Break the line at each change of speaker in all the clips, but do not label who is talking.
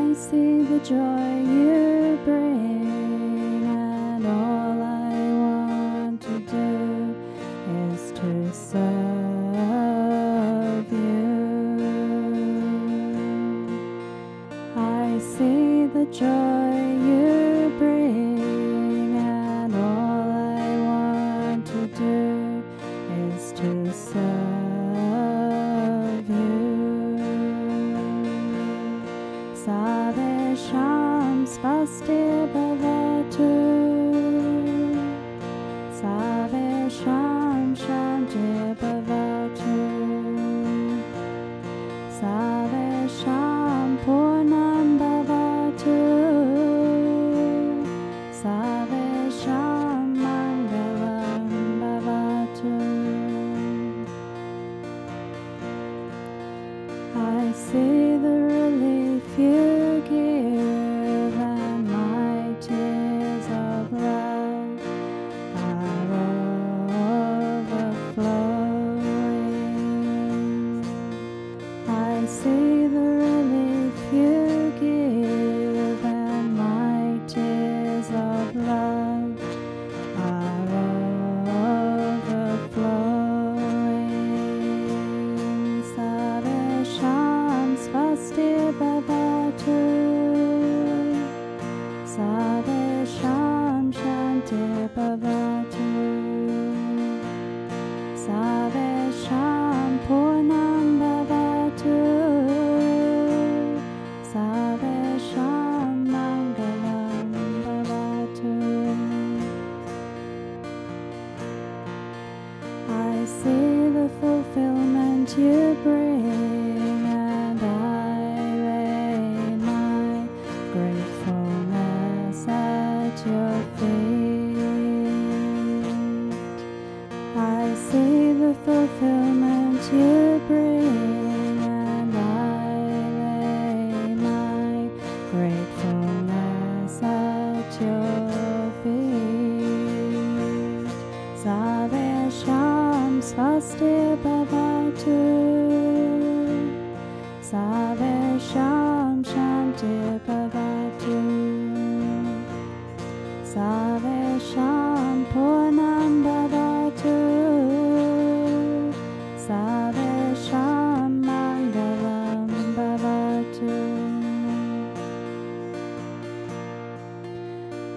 I see the joy you bring, and all I want to do is to serve you. I see the joy you bring, and all I want to do is to serve you. Savesham svasti bhavatu, Savesham shanti bhavatu, Savesham purnam bhavatu, Savesham mangalam bhavatu. I see the relief you give, and my tears of love are overflowing. I see the relief you give, and my tears of love are overflowing. Savesham svasti bhavatu, Savesham shanti bhavatu, Savesham purnam bhavatu, Savesham mangalam bhavatu. I see the fulfillment you bring, and I lay my gratefulness at your feet. I see the fulfillment you bring, and I lay my gratefulness at your feet. Savesham svasti bhavatu, Savesham shanti bhavatu, Savesham purnam bhavatu, Savesham mangalam bhavatu.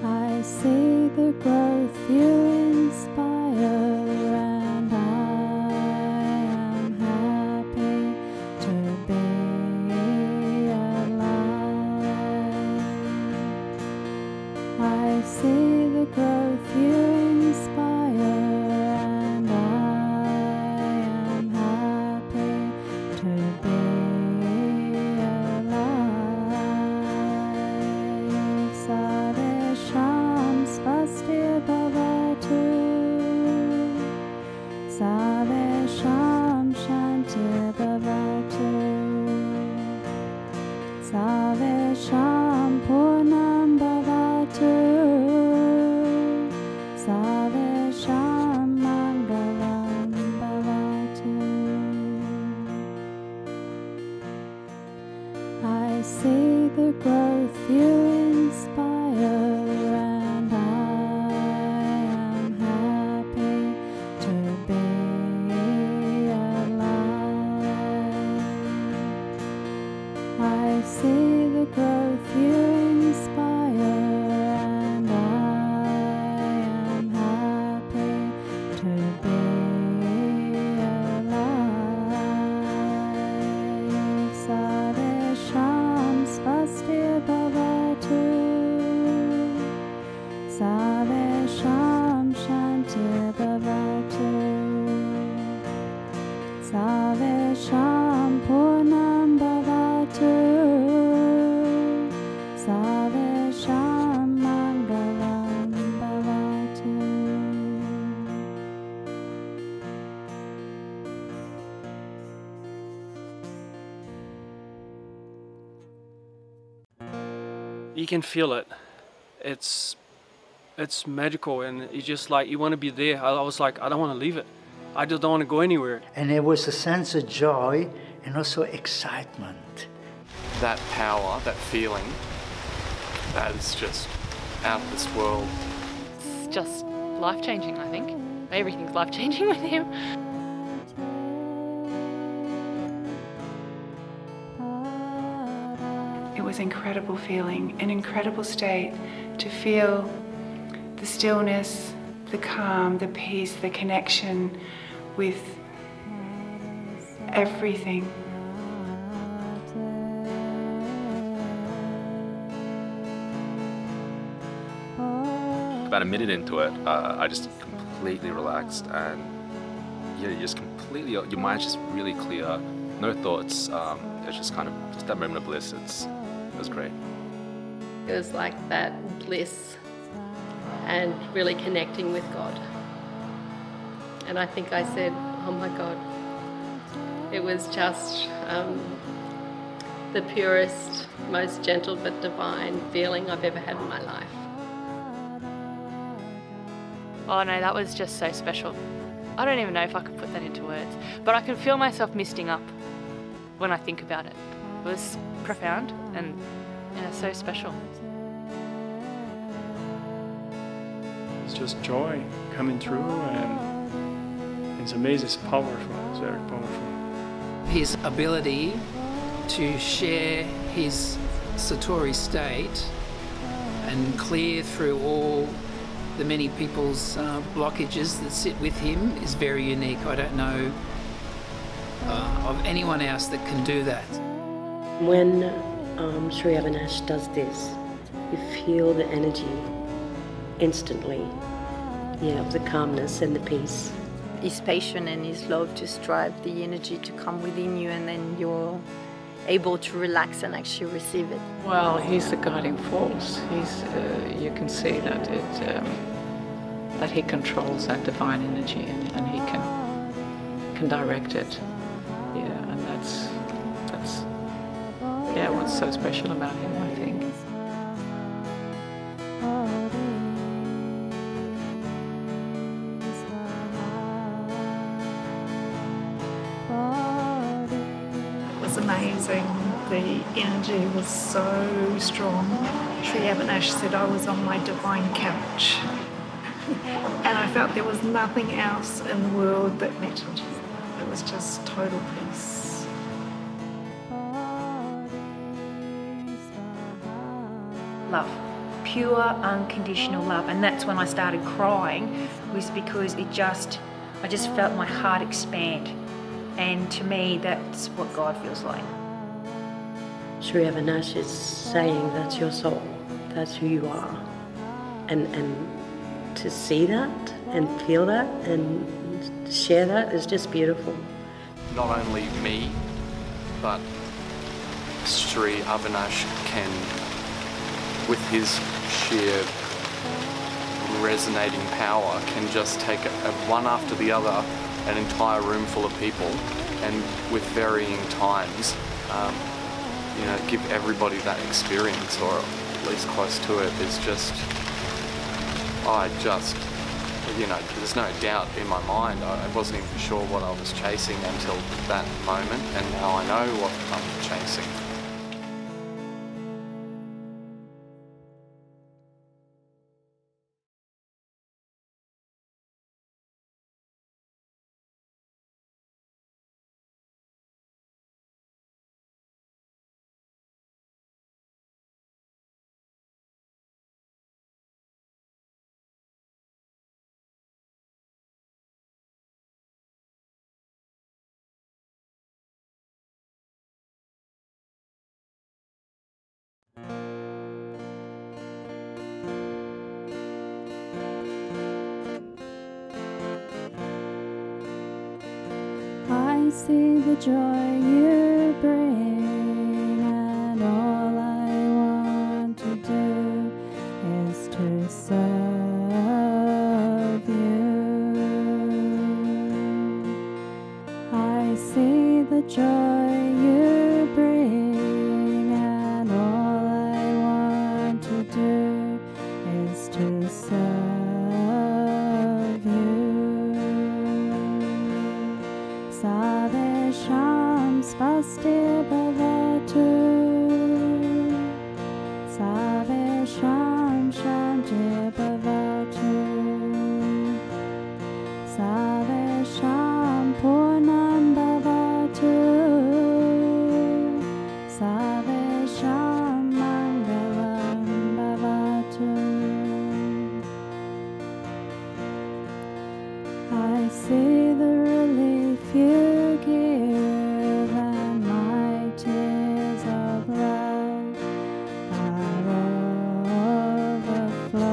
I see the growth you inspire, and I am happy to be alive. I see the growth you inspire, and I am happy to be alive. Savesham svasti bhavatu, Savesham shanti bhavatu, Savesham purnam bhavatu, Savesham mangalam bhavatu. I see the growth you inspire, and I am happy to be alive. I see the growth you inspire, and I am happy to be alive. Savesham svasti bhavatu, Savesham shanti bhavatu, Savesham purnam bhavatu, Savesham mangalam bhavatu.
You can feel it. It's magical, and it's just like you want to be there. I was like, I don't want to leave it. I just don't want to go anywhere.
And it was a sense of joy and also excitement. that power, that feeling, that is just out of this world.
It's just life-changing, I think. Everything's life-changing with him.
It was incredible feeling, an incredible state to feel the stillness, the calm, the peace, the connection with everything.
About a minute into it, I just completely relaxed, and yeah, you just completely, your mind's just really clear, no thoughts. It's just kind of just that moment of bliss. It was great.
It was like that bliss and really connecting with God. And I think I said, oh my God. It was just the purest, most gentle but divine feeling I've ever had in my life.
Oh no, that was just so special. I don't even know if I could put that into words, but I can feel myself misting up when I think about it. It was profound and so special.
It's just joy coming through, and it's amazing. It's powerful. It's very powerful.
His ability to share his Satori state and clear through all the many people's blockages that sit with him is very unique. I don't know of anyone else that can do that.
When Sri Avinash does this, you feel the energy instantly, of the calmness and the peace.
His passion and his love just drive the energy to come within you, and then you're able to relax and actually receive it.
Well, he's the guiding force. You can see that that he controls that divine energy, and he can direct it. Yeah, and that's what's so special about him, I think.
It was amazing. The energy was so strong. Sri Avinash said I was on my divine couch. And I felt there was nothing else in the world that mattered. It was just total peace.
Love. Pure, unconditional love. And that's when I started crying, was because I just felt my heart expand. And to me, that's what God feels like.
Sri Avinash is saying that's your soul, that's who you are. And to see that and feel that and share that is just beautiful.
Not only me, but Sri Avinash can, with his sheer resonating power, can just take one after the other, an entire room full of people, and with varying times, give everybody that experience, or at least close to it. There's no doubt in my mind. I wasn't even sure what I was chasing until that moment, and now I know what I'm chasing.
I see the joy you bring, and all I want to do is to serve you. I see the joy you bring, and all I want to do is to serve you. Savesham spastir bhavatu. Sarvesham Shanti Bhavatu Sarvesham Purnam Bhavatu Sarvesham Mangalam Bhavatu. I see the relief you give and my tears of love are overflowing.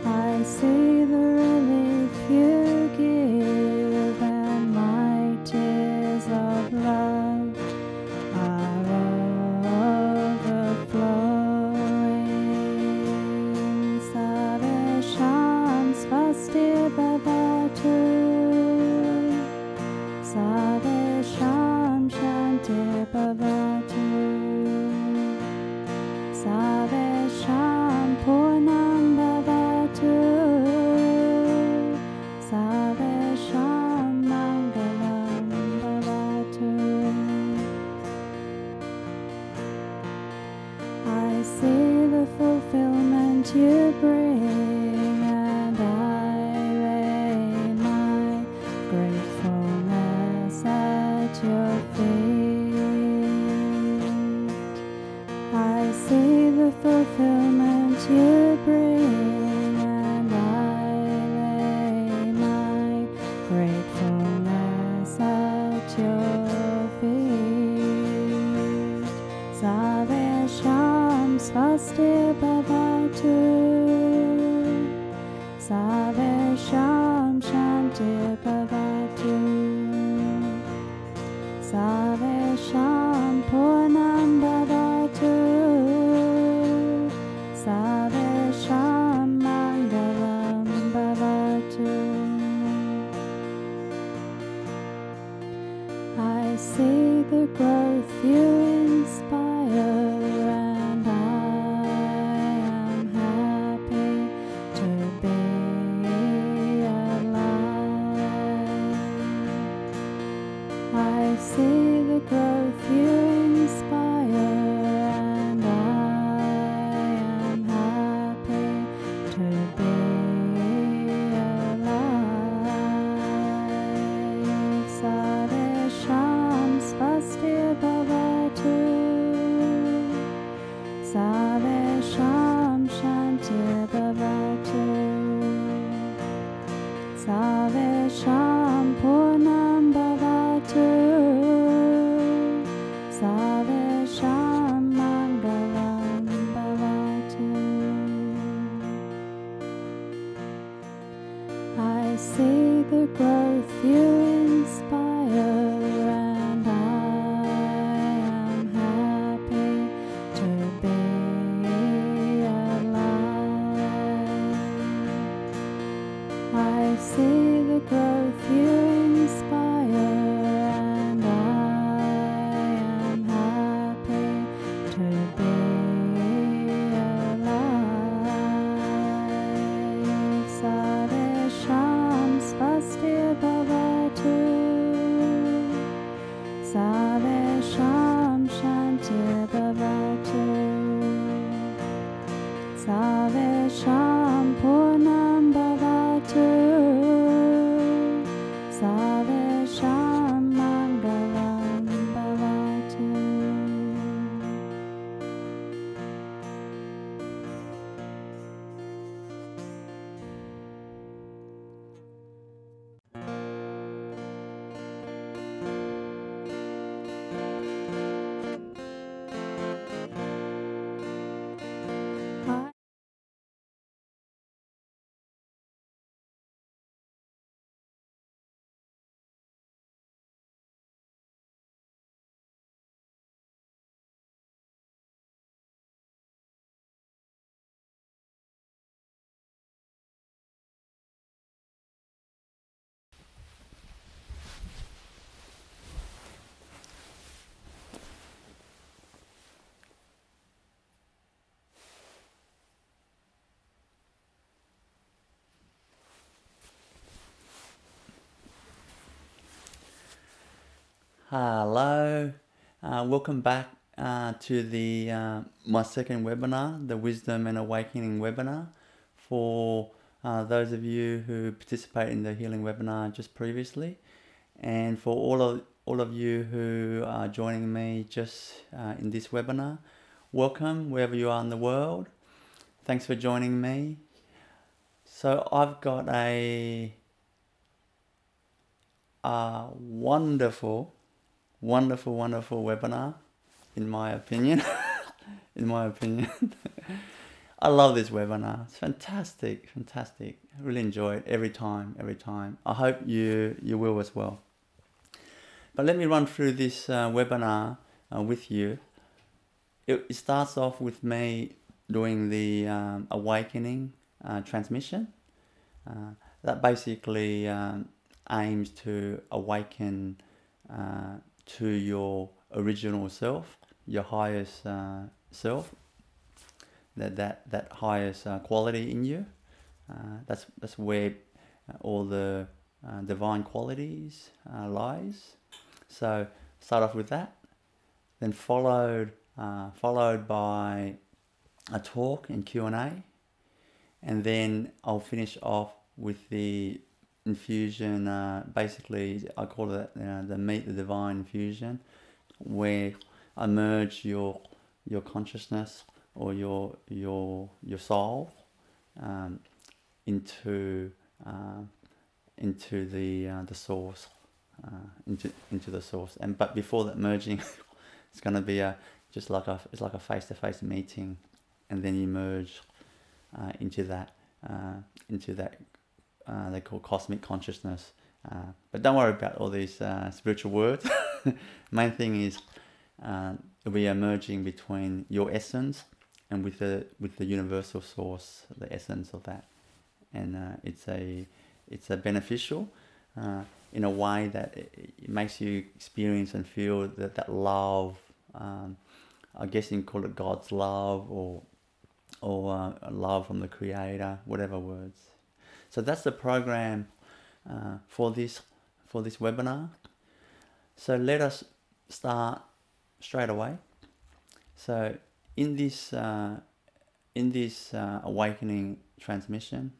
I see the relief you give and my tears of love are overflowing. Sarvesham Swasti Bhavatu Sarvesham Shanti Bhavatu Sarvesham Purnam Bhavatu Sarvesham Mangalam Bhavatu. I see the fulfillment you bring and I lay my gratefulness at your feet. I see the fulfillment you bring and I lay my gratefulness at your feet. Sarvesham Swasti Bhavatu Sarvesham Shanti Bhavatu Sarvesham Purnam Bhavatu Sarvesham Mangalam Bhavatu. I see the growth you inspire and I am happy to be alive. I see the growth you inspire and I am happy to be alive. Sarvesham Swasti Bhavatu Sarvesham Shanti Bhavatu Sarvesham Purnam Bhavatu Sarvesham Mangalam Bhavatu. I see the growth you inspire and I am happy to be alive. I see the growth you inspire and I am happy to be alive. Sarvesham Swasti Bhavatu Sarvesham Shanti Bhavatu Sarvesham Purnam Bhavatu Sarvesham Mangalam Bhavatu.
Hello, welcome back to the my second webinar, the Wisdom and Awakening webinar, for those of you who participated in the healing webinar just previously, and for all of you who are joining me just in this webinar. Welcome wherever you are in the world. Thanks for joining me. So I've got a wonderful webinar, in my opinion. In my opinion. I love this webinar. It's fantastic. I really enjoy it every time. I hope you will as well. But let me run through this webinar with you. It starts off with me doing the awakening transmission. That basically aims to awaken to your original self, your highest self, that highest quality in you. That's where all the divine qualities lies. So start off with that, then followed by a talk and Q&A, and then I'll finish off with the infusion. Basically, I call it the Meet the Divine Infusion, where I merge your consciousness or your soul into the source, into the source. But before that merging, it's going to be it's like a face-to-face meeting, and then you merge into that they call cosmic consciousness. But don't worry about all these spiritual words. Main thing is it'll be a merging between your essence and with the universal source, the essence of that, and it's a beneficial in a way that it makes you experience and feel that love. I guess you can call it God's love or love from the Creator, whatever words. So that's the program for this webinar. So let us start straight away. So in this awakening transmission,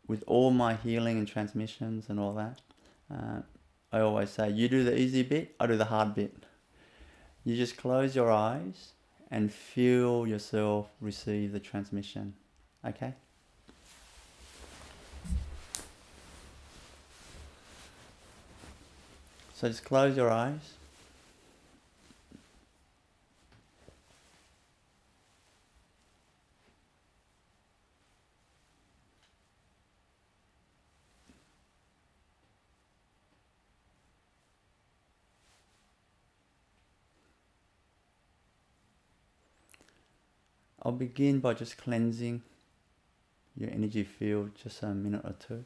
with all my healing and transmissions and all that, I always say, you do the easy bit, I do the hard bit. You just close your eyes and feel yourself receive the transmission. Okay? So just close your eyes. I'll begin by just cleansing your energy field, just a minute or two.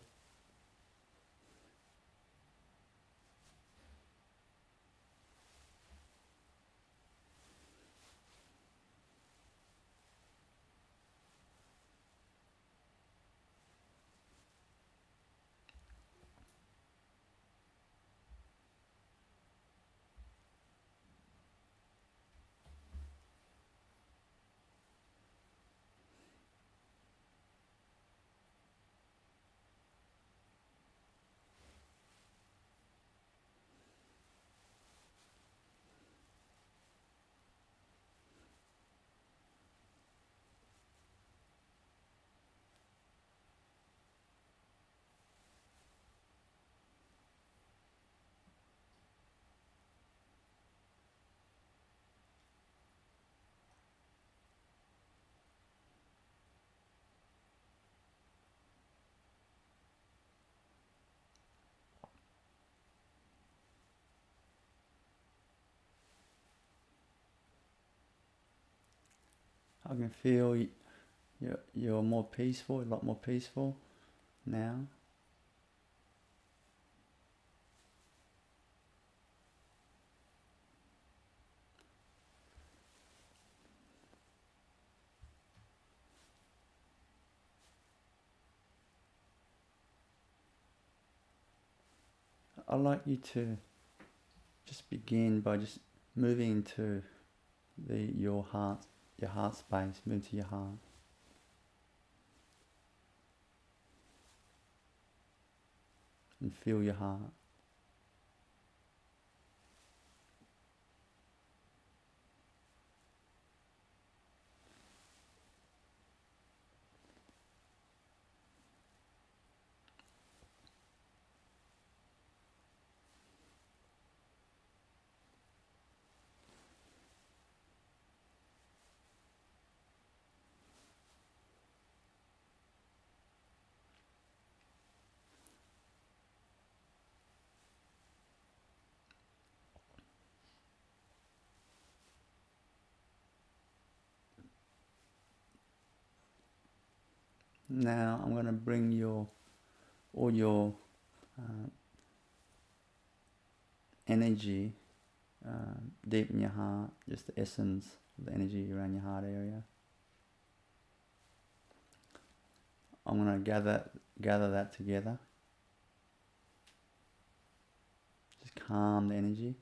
I can feel you're more peaceful, a lot more peaceful now. I'd like you to just begin by just moving into your heart space, move to your heart. And feel your heart. Now I'm going to bring all your energy deep in your heart, just the essence of the energy around your heart area. I'm going to gather that together. Just calm the energy.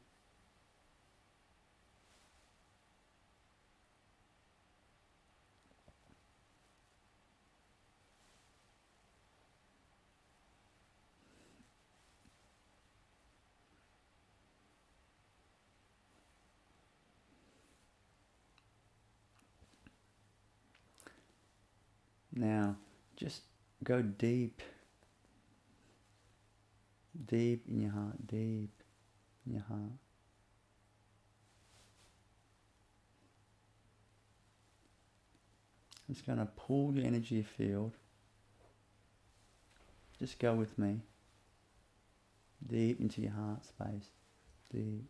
Now, just go deep in your heart, deep in your heart. It's going to pull your energy field. Just go with me. Deep into your heart space. Deep.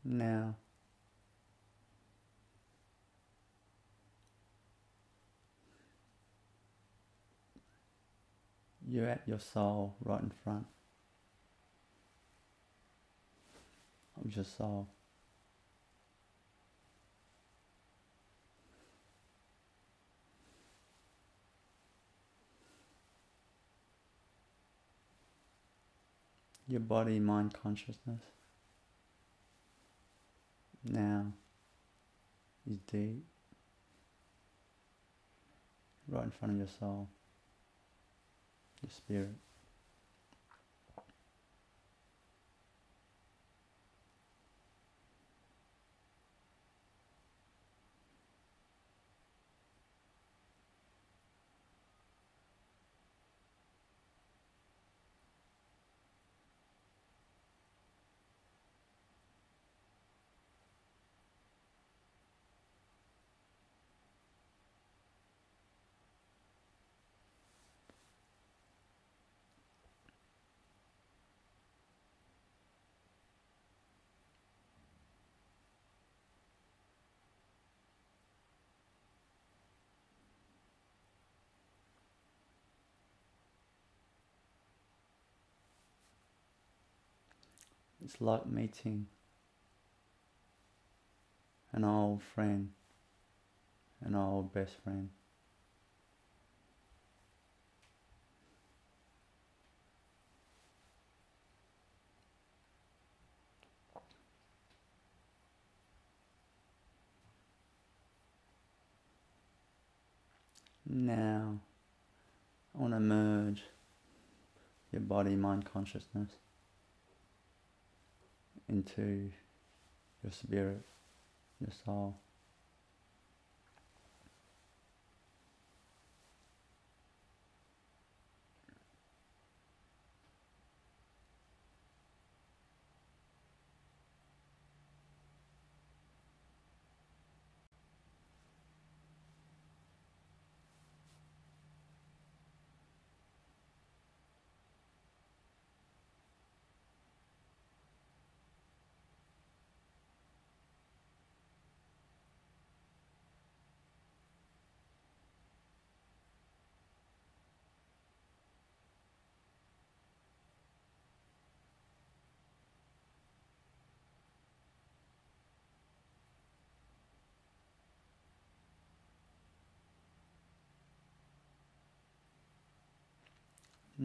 Now, you're at your soul right in front of your soul. Your body, mind, consciousness now is deep, right in front of your soul, your spirit. It's like meeting an old friend, an old best friend. Now, I want to merge your body, mind, consciousness into your spirit, your soul.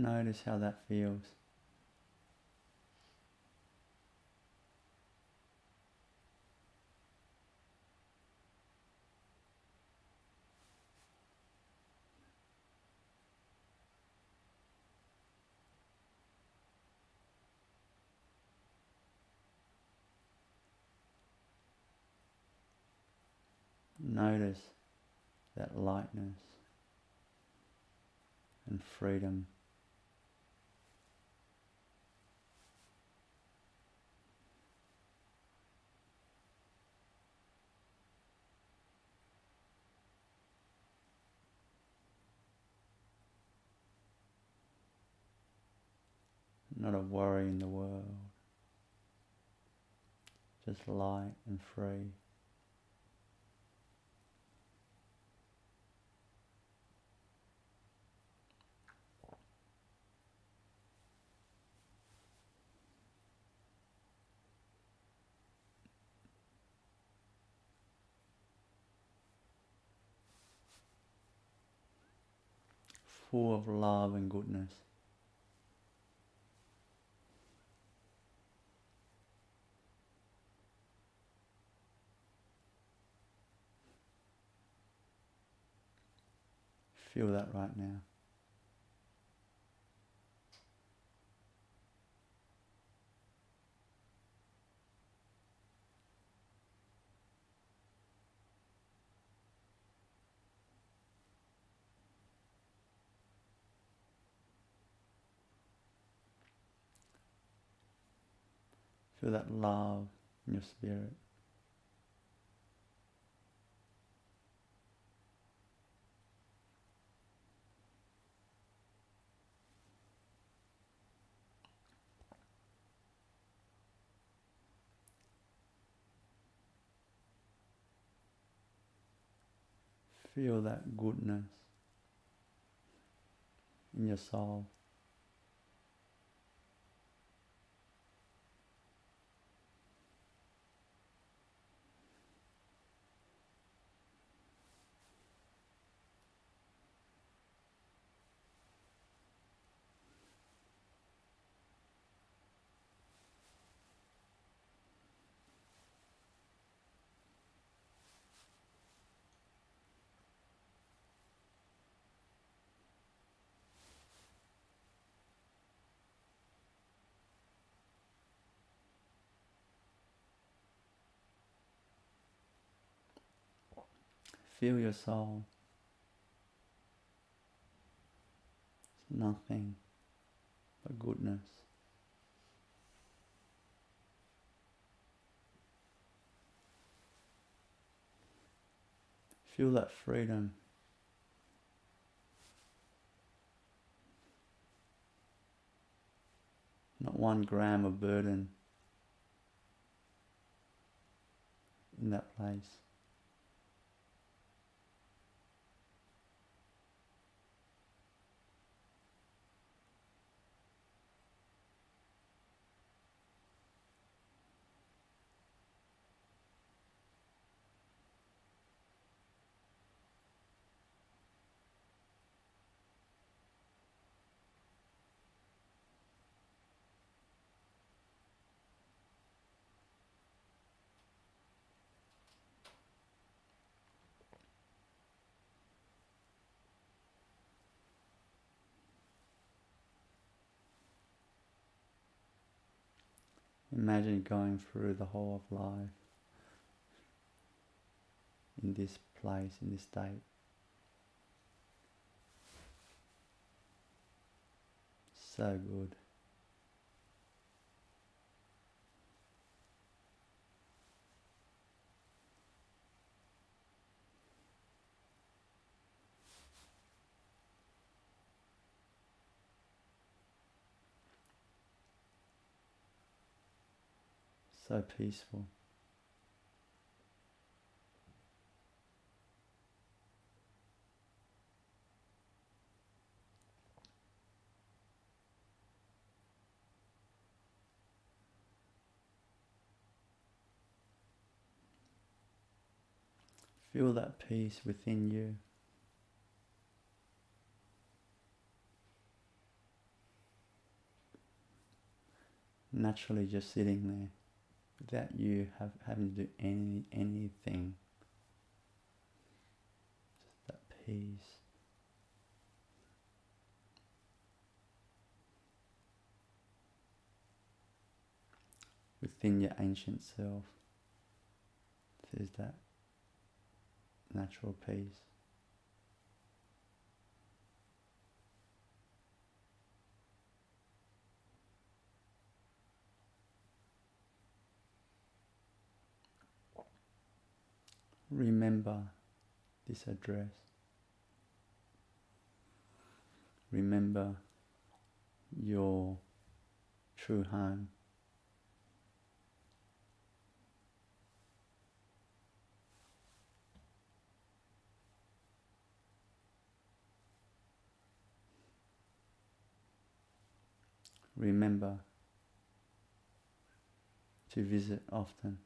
Notice how that feels. Notice that lightness and freedom. Not a worry in the world. Just light and free. Full of love and goodness. Feel that right now. Feel that love in your spirit. Feel that goodness in your soul. Feel your soul. It's nothing but goodness. Feel that freedom. Not 1 gram of burden in that place. Imagine going through the whole of life in this place, in this state. So good. So peaceful. Feel that peace within you. naturally just sitting there without you having to do anything. Just that peace. Within your ancient self, there's that natural peace. Remember this address. Remember your true home. Remember to visit often.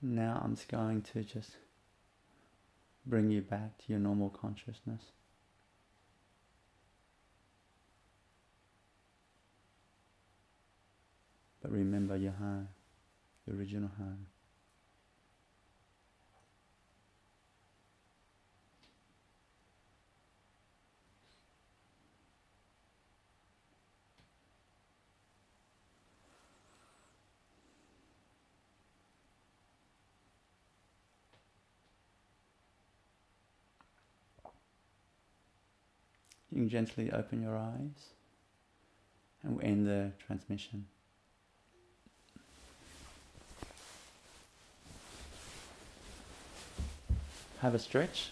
Now I'm just going to just bring you back to your normal consciousness. But remember your home, your original home. You can gently open your eyes and we'll end the transmission. Have a stretch.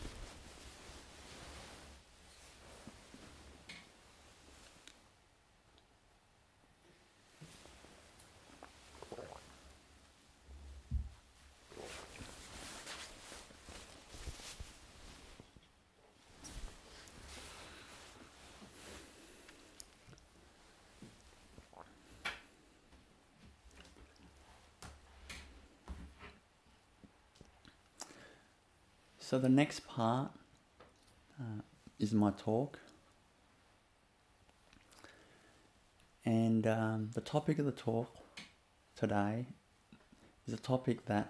So the next part is my talk, and the topic of the talk today is a topic that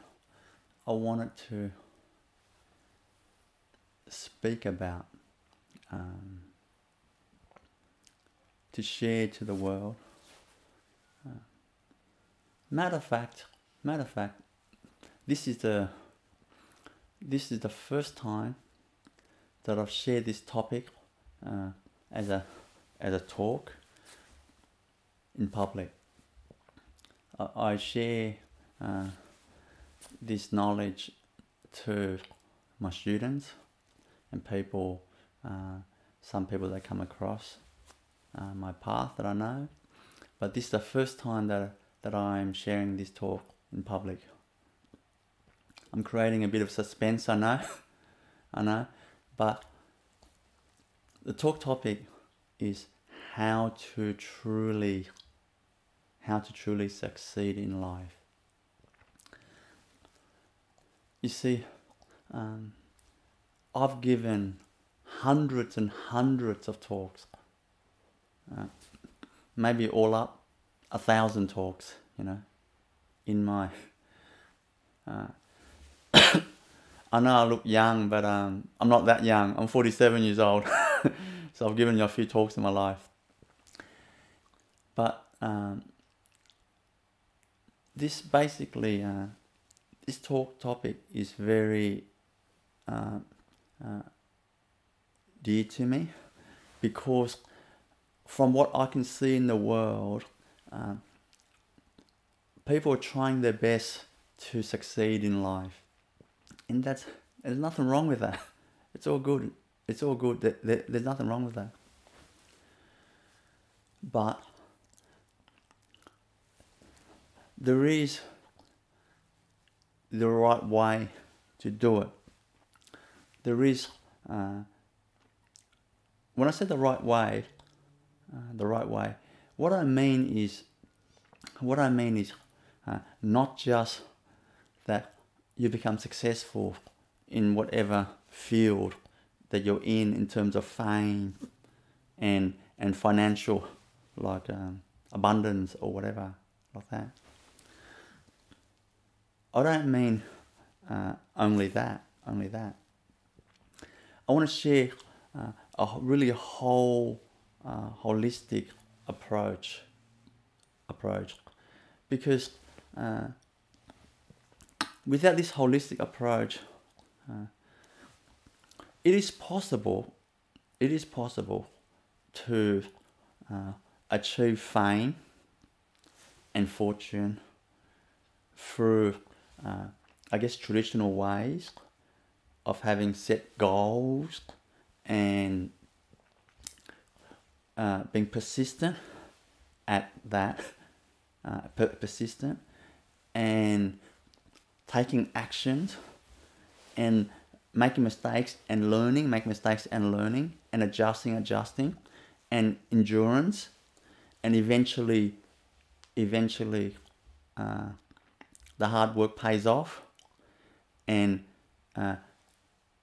I wanted to speak about, to share to the world. Matter of fact, this is the first time that I've shared this topic as a talk in public. I share this knowledge to my students and people, some people that come across my path that I know, but this is the first time that I'm sharing this talk in public. I'm creating a bit of suspense, I know, but the talk topic is how to truly succeed in life. You see, I've given hundreds and hundreds of talks, maybe all up 1,000 talks, you know, in my... I know I look young, but I'm not that young. I'm 47 years old. So I've given you a few talks in my life. But this basically, this topic is very dear to me, because from what I can see in the world, people are trying their best to succeed in life. And there's nothing wrong with that. It's all good. It's all good. There's nothing wrong with that. But there is the right way to do it. There is, when I say the right way, what I mean is not just that you become successful in whatever field that you're in terms of fame and financial, like abundance or whatever like that. I don't mean only that. I want to share a really holistic approach, because without this holistic approach, it is possible to achieve fame and fortune through, I guess, traditional ways of having set goals and being persistent at that, persistent and taking actions and making mistakes and learning, and adjusting and endurance, and eventually the hard work pays off and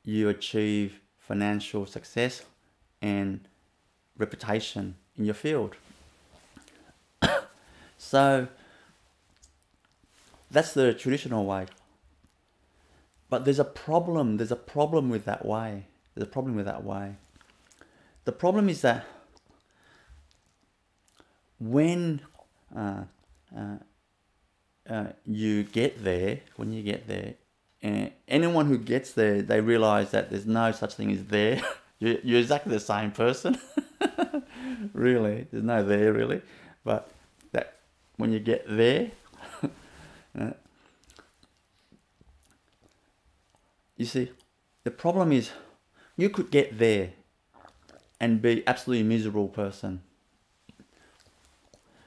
you achieve financial success and reputation in your field. So that's the traditional way. But there's a problem with that way. The problem is that when you get there, anyone who gets there, they realize that there's no such thing as there. You're exactly the same person. Really, there's no there really. But that when you get there, you see, the problem is you could get there and be absolutely miserable person.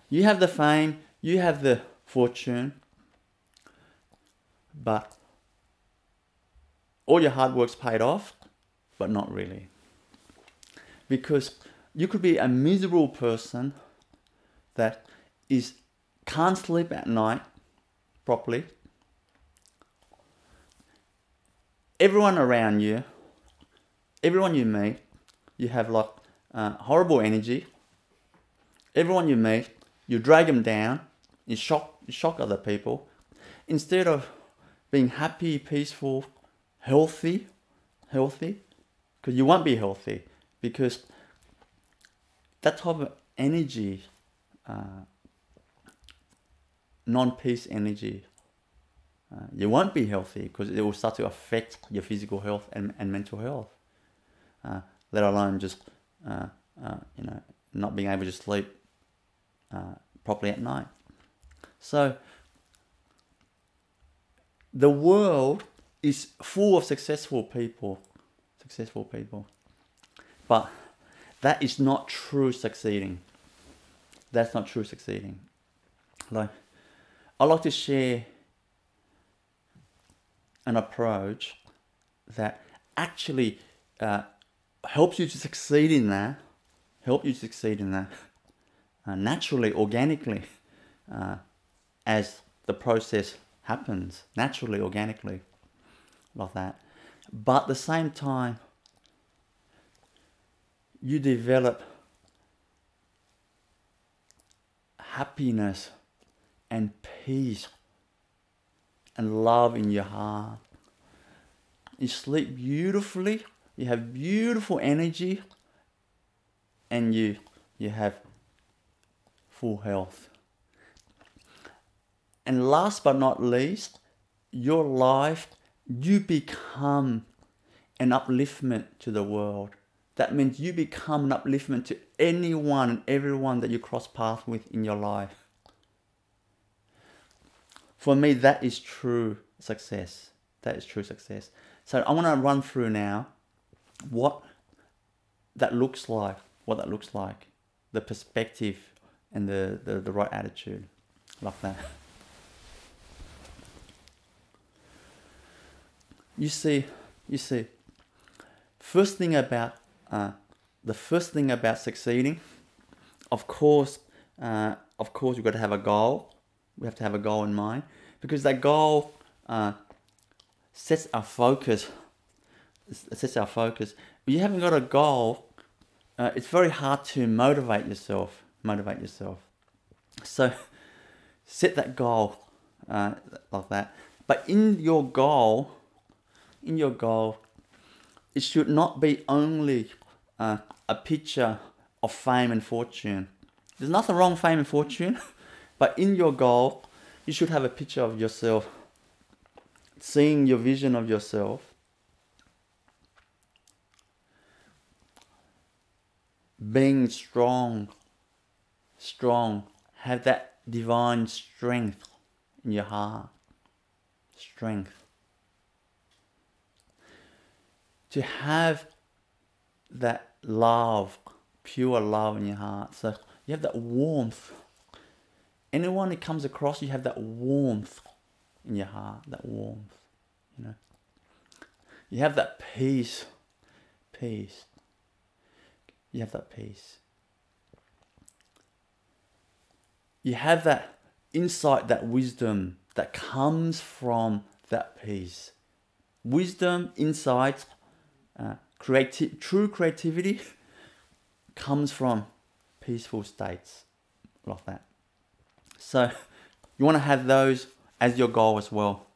You have the fame, you have the fortune, but all your hard work's paid off, but not really. Because you could be a miserable person that can't sleep at night properly. Everyone around you, everyone you meet, you have like horrible energy. Everyone you meet, you drag them down, you shock other people. Instead of being happy, peaceful, healthy, because you won't be healthy, because that type of energy, non-peace energy, you won't be healthy, because it will start to affect your physical health and mental health, let alone just not being able to sleep properly at night. So the world is full of successful people, but that is not true succeeding. That's not true succeeding. Like, I like to share an approach that actually helps you to succeed in that, naturally, organically, as the process happens, naturally, organically, like that. But at the same time, you develop happiness and peace and love in your heart. You sleep beautifully, you have beautiful energy, and you have full health. And last but not least, your life, you become an upliftment to the world. That means you become an upliftment to anyone and everyone that you cross paths with in your life. For me, that is true success. That is true success. So I want to run through now what that looks like, the perspective and the right attitude, like that. You see, the first thing about succeeding, of course, you've got to have a goal. We have to have a goal in mind, because that goal sets our focus. If you haven't got a goal, it's very hard to motivate yourself. So set that goal like that. But in your goal, it should not be only a picture of fame and fortune. There's nothing wrong with fame and fortune, but in your goal, you should have a picture of yourself, seeing your vision of yourself, being strong, have that divine strength in your heart, to have that love, pure love in your heart. So you have that warmth. Anyone that comes across, you have that warmth in your heart, that warmth, You have that peace. You have that peace. You have that insight, that wisdom that comes from that peace. Wisdom, insight, true creativity comes from peaceful states like that. So you want to have those as your goal as well,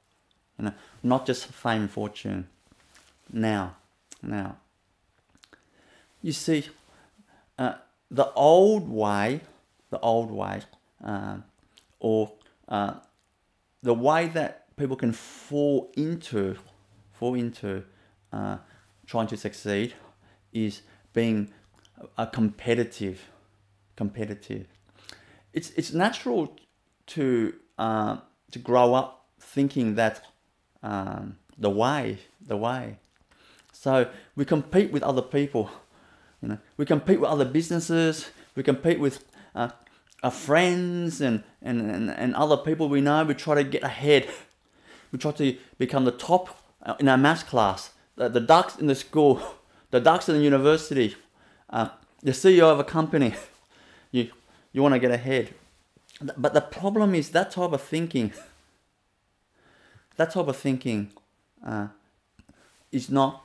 not just fame and fortune. Now, you see, the old way, or the way that people can fall into trying to succeed is being a competitive. It's natural to grow up thinking that the way. So we compete with other people. We compete with other businesses. We compete with our friends and other people we know. We try to get ahead. We try to become the top in our maths class, the ducks in the school, the ducks in the university, the CEO of a company. You want to get ahead. But the problem is that type of thinking is not,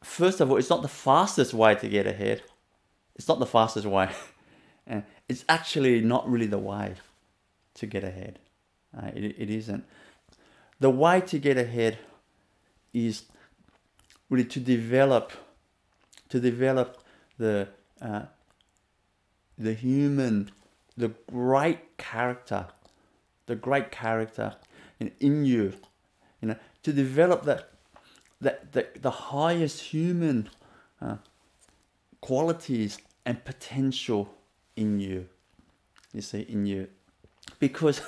first of all, it's not the fastest way to get ahead. It's not the fastest way. It's actually not really the way to get ahead. It isn't. The way to get ahead is really to develop the human, the great character in you, to develop the highest human qualities and potential in you. You see, in you, because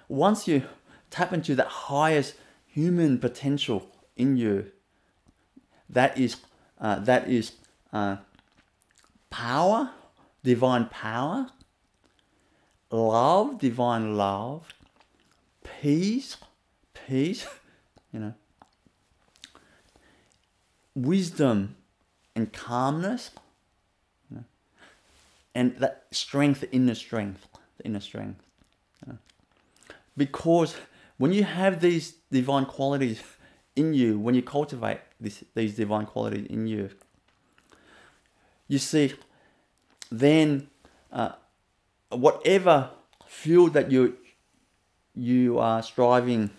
once you tap into that highest human potential in you, that is power, divine power, love, divine love, peace, wisdom and calmness, and that strength, the inner strength. Because when you have these divine qualities in you, when you cultivate these divine qualities in you, you see, then whatever field that you are striving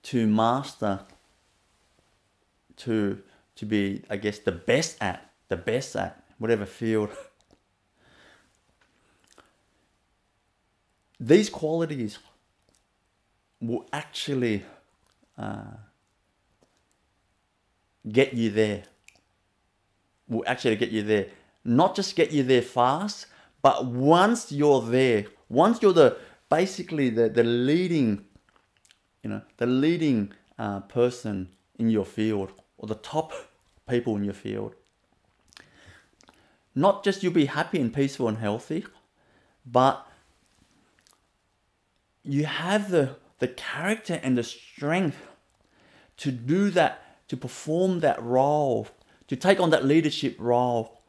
to master, to be, I guess, the best at whatever field. These qualities will actually get you there. Will actually get you there. Not just get you there fast, but once you're there, once you're basically the leading, the leading person in your field, or the top people in your field, not just you'll be happy and peaceful and healthy, but you have the character and the strength to do that, to perform that role, to take on that leadership role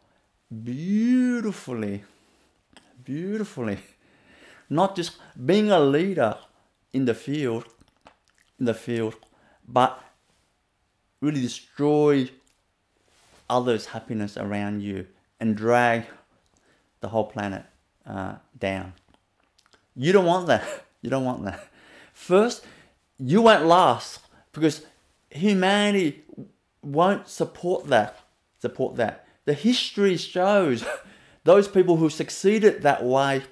beautifully. Not just being a leader in the field, but really destroy others' happiness around you and drag the whole planet down. You don't want that. You don't want that. First, you won't last because humanity won't support that. The history shows those people who succeeded that way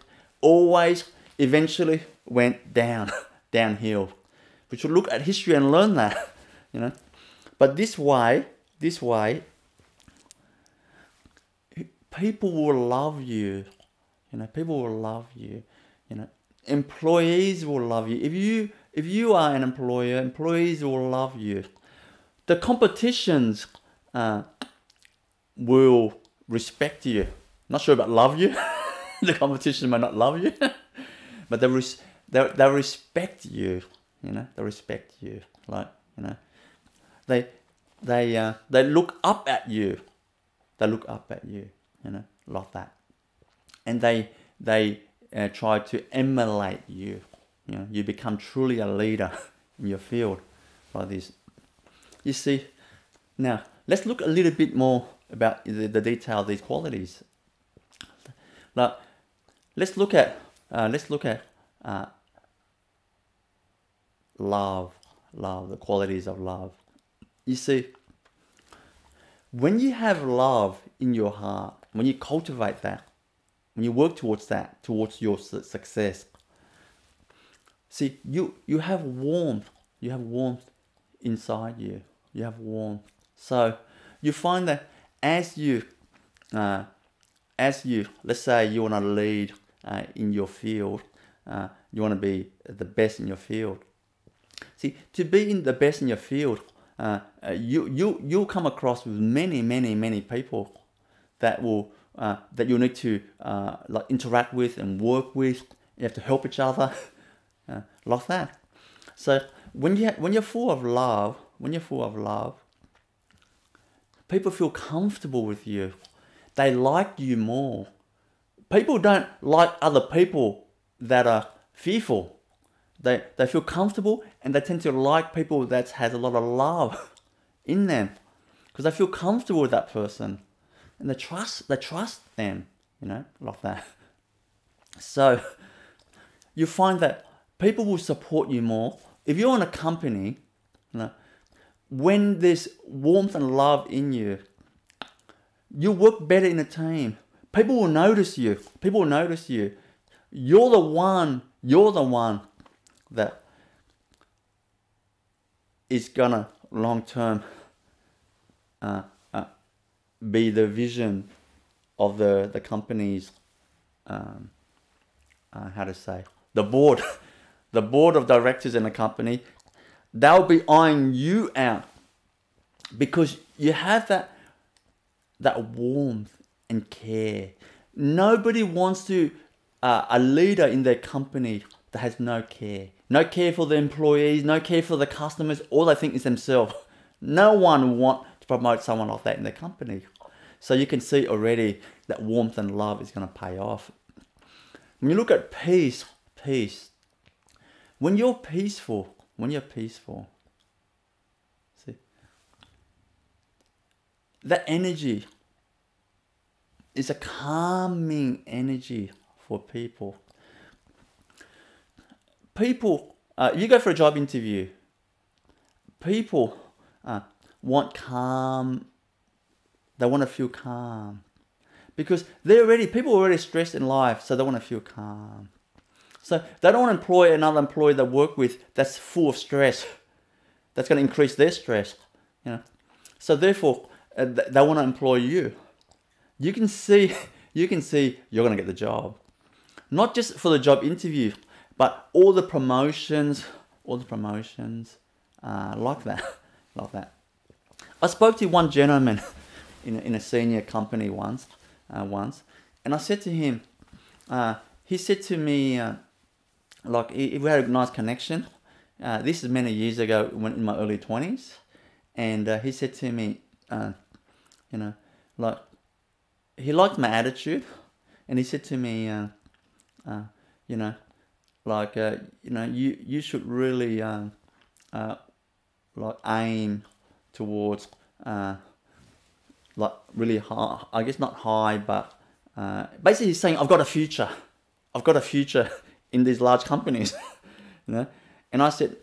always eventually went downhill. We should look at history and learn that, But this way, people will love you. People will love you. Employees will love you. If you are an employer, employees will love you. The competitions will respect you. Not sure about love you. The competition might not love you, but they respect you. They respect you. They look up at you. They look up at you. Like that, and they try to emulate you. You become truly a leader in your field like this. You see, now let's look a little bit more about the detail of these qualities. Now, let's look at love, the qualities of love. You see, when you have love in your heart, when you cultivate that, when you work towards that, towards your success, see, you have warmth. You have warmth inside you. You have warmth. So you find that as you, let's say you want to lead in your field, you want to be the best in your field. See, to be in the best in your field, you'll come across with many people that will that you need to interact with and work with. You have to help each other, like that. So when you're full of love, people feel comfortable with you. They like you more. People don't like other people that are fearful. They feel comfortable, and they tend to like people that has a lot of love in them, because they feel comfortable with that person, and they trust them, like that. So you find that people will support you more if you're in a company. When there's warmth and love in you, you work better in a team. People will notice you. You're the one that is gonna long term be the vision of the company's the board of directors in a company. They'll be eyeing you out because you have that warmth and care. Nobody wants to a leader in their company that has no care for the employees, no care for the customers. All they think is themselves. No one want to promote someone like that in their company. So you can see already that warmth and love is going to pay off. When you look at peace, when you're peaceful, see, that energy is a calming energy for people. People, you go for a job interview, people want calm. They want to feel calm. Because people are already stressed in life, so they want to feel calm. So they don't want to employ another employee they work with that's full of stress. That's going to increase their stress. So therefore, they want to employ you. You can see you're going to get the job. Not just for the job interview, but all the promotions, like that. I spoke to one gentleman in a senior company once, and I said to him, he said to me, we had a nice connection. This is many years ago, when in my early 20s, and he said to me, he liked my attitude, and he said to me, you should really aim towards really high. I guess not high, but basically he's saying I've got a future in these large companies, And I said,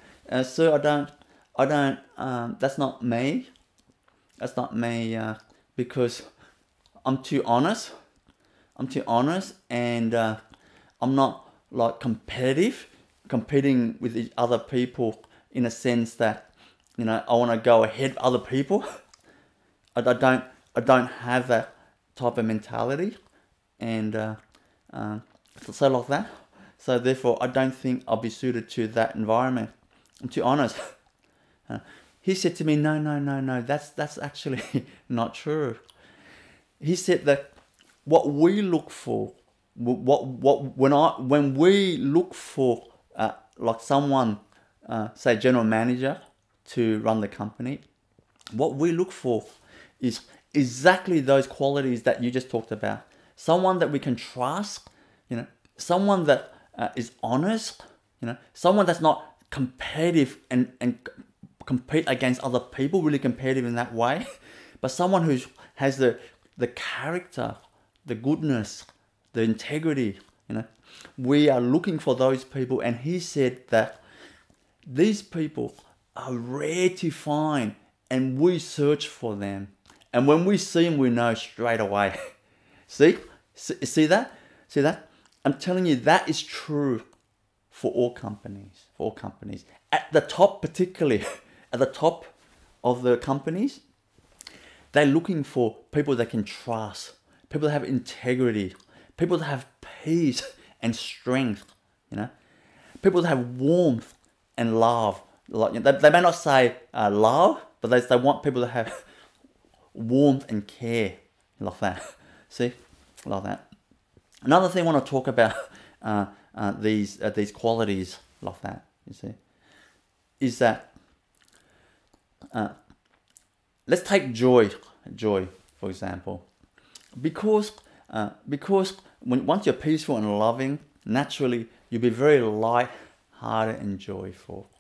sir, I don't. That's not me. Because I'm too honest, and I'm not competing with these other people in a sense that I want to go ahead of other people. I don't have that type of mentality, and so like that. So therefore, I don't think I'll be suited to that environment. I'm too honest. He said to me, no, that's actually not true. He said that what we look for, when we look for someone, say general manager, to run the company, what we look for is exactly those qualities that you just talked about. Someone that we can trust, someone that is honest, someone that's not competitive and compete against other people, really competitive in that way, but someone who has the character, the goodness, the integrity. We are looking for those people, and he said that these people are rare to find, and we search for them, and when we see them, we know straight away. See that? I'm telling you, that is true for all companies. At the top, particularly at the top of the companies, they're looking for people they can trust, people that have integrity, people that have peace and strength, people that have warmth and love. They may not say love, but they want people that have warmth and care, like that. See, like that. Another thing I want to talk about these qualities, like that. You see, is that let's take joy for example, because once you're peaceful and loving, naturally you'll be very light-hearted and joyful.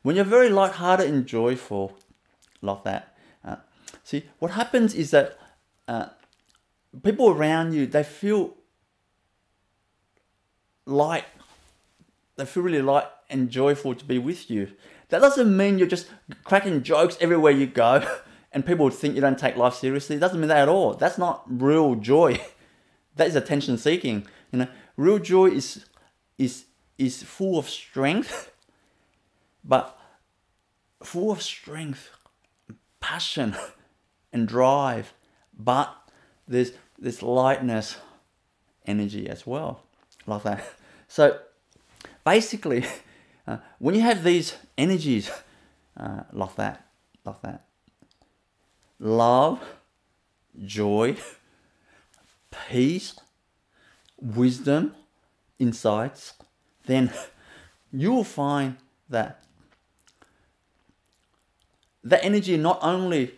When you're very light-hearted and joyful, like that, see what happens is that people around you, they feel light. They feel really light and joyful to be with you. That doesn't mean you're just cracking jokes everywhere you go and people would think you don't take life seriously. It doesn't mean that at all. That's not real joy. That is attention seeking. Real joy is full of strength, but full of strength, passion and drive, but there's this lightness, energy as well, like that. So basically, when you have these energies like that, love, joy, peace, wisdom, insights, then you will find that that energy not only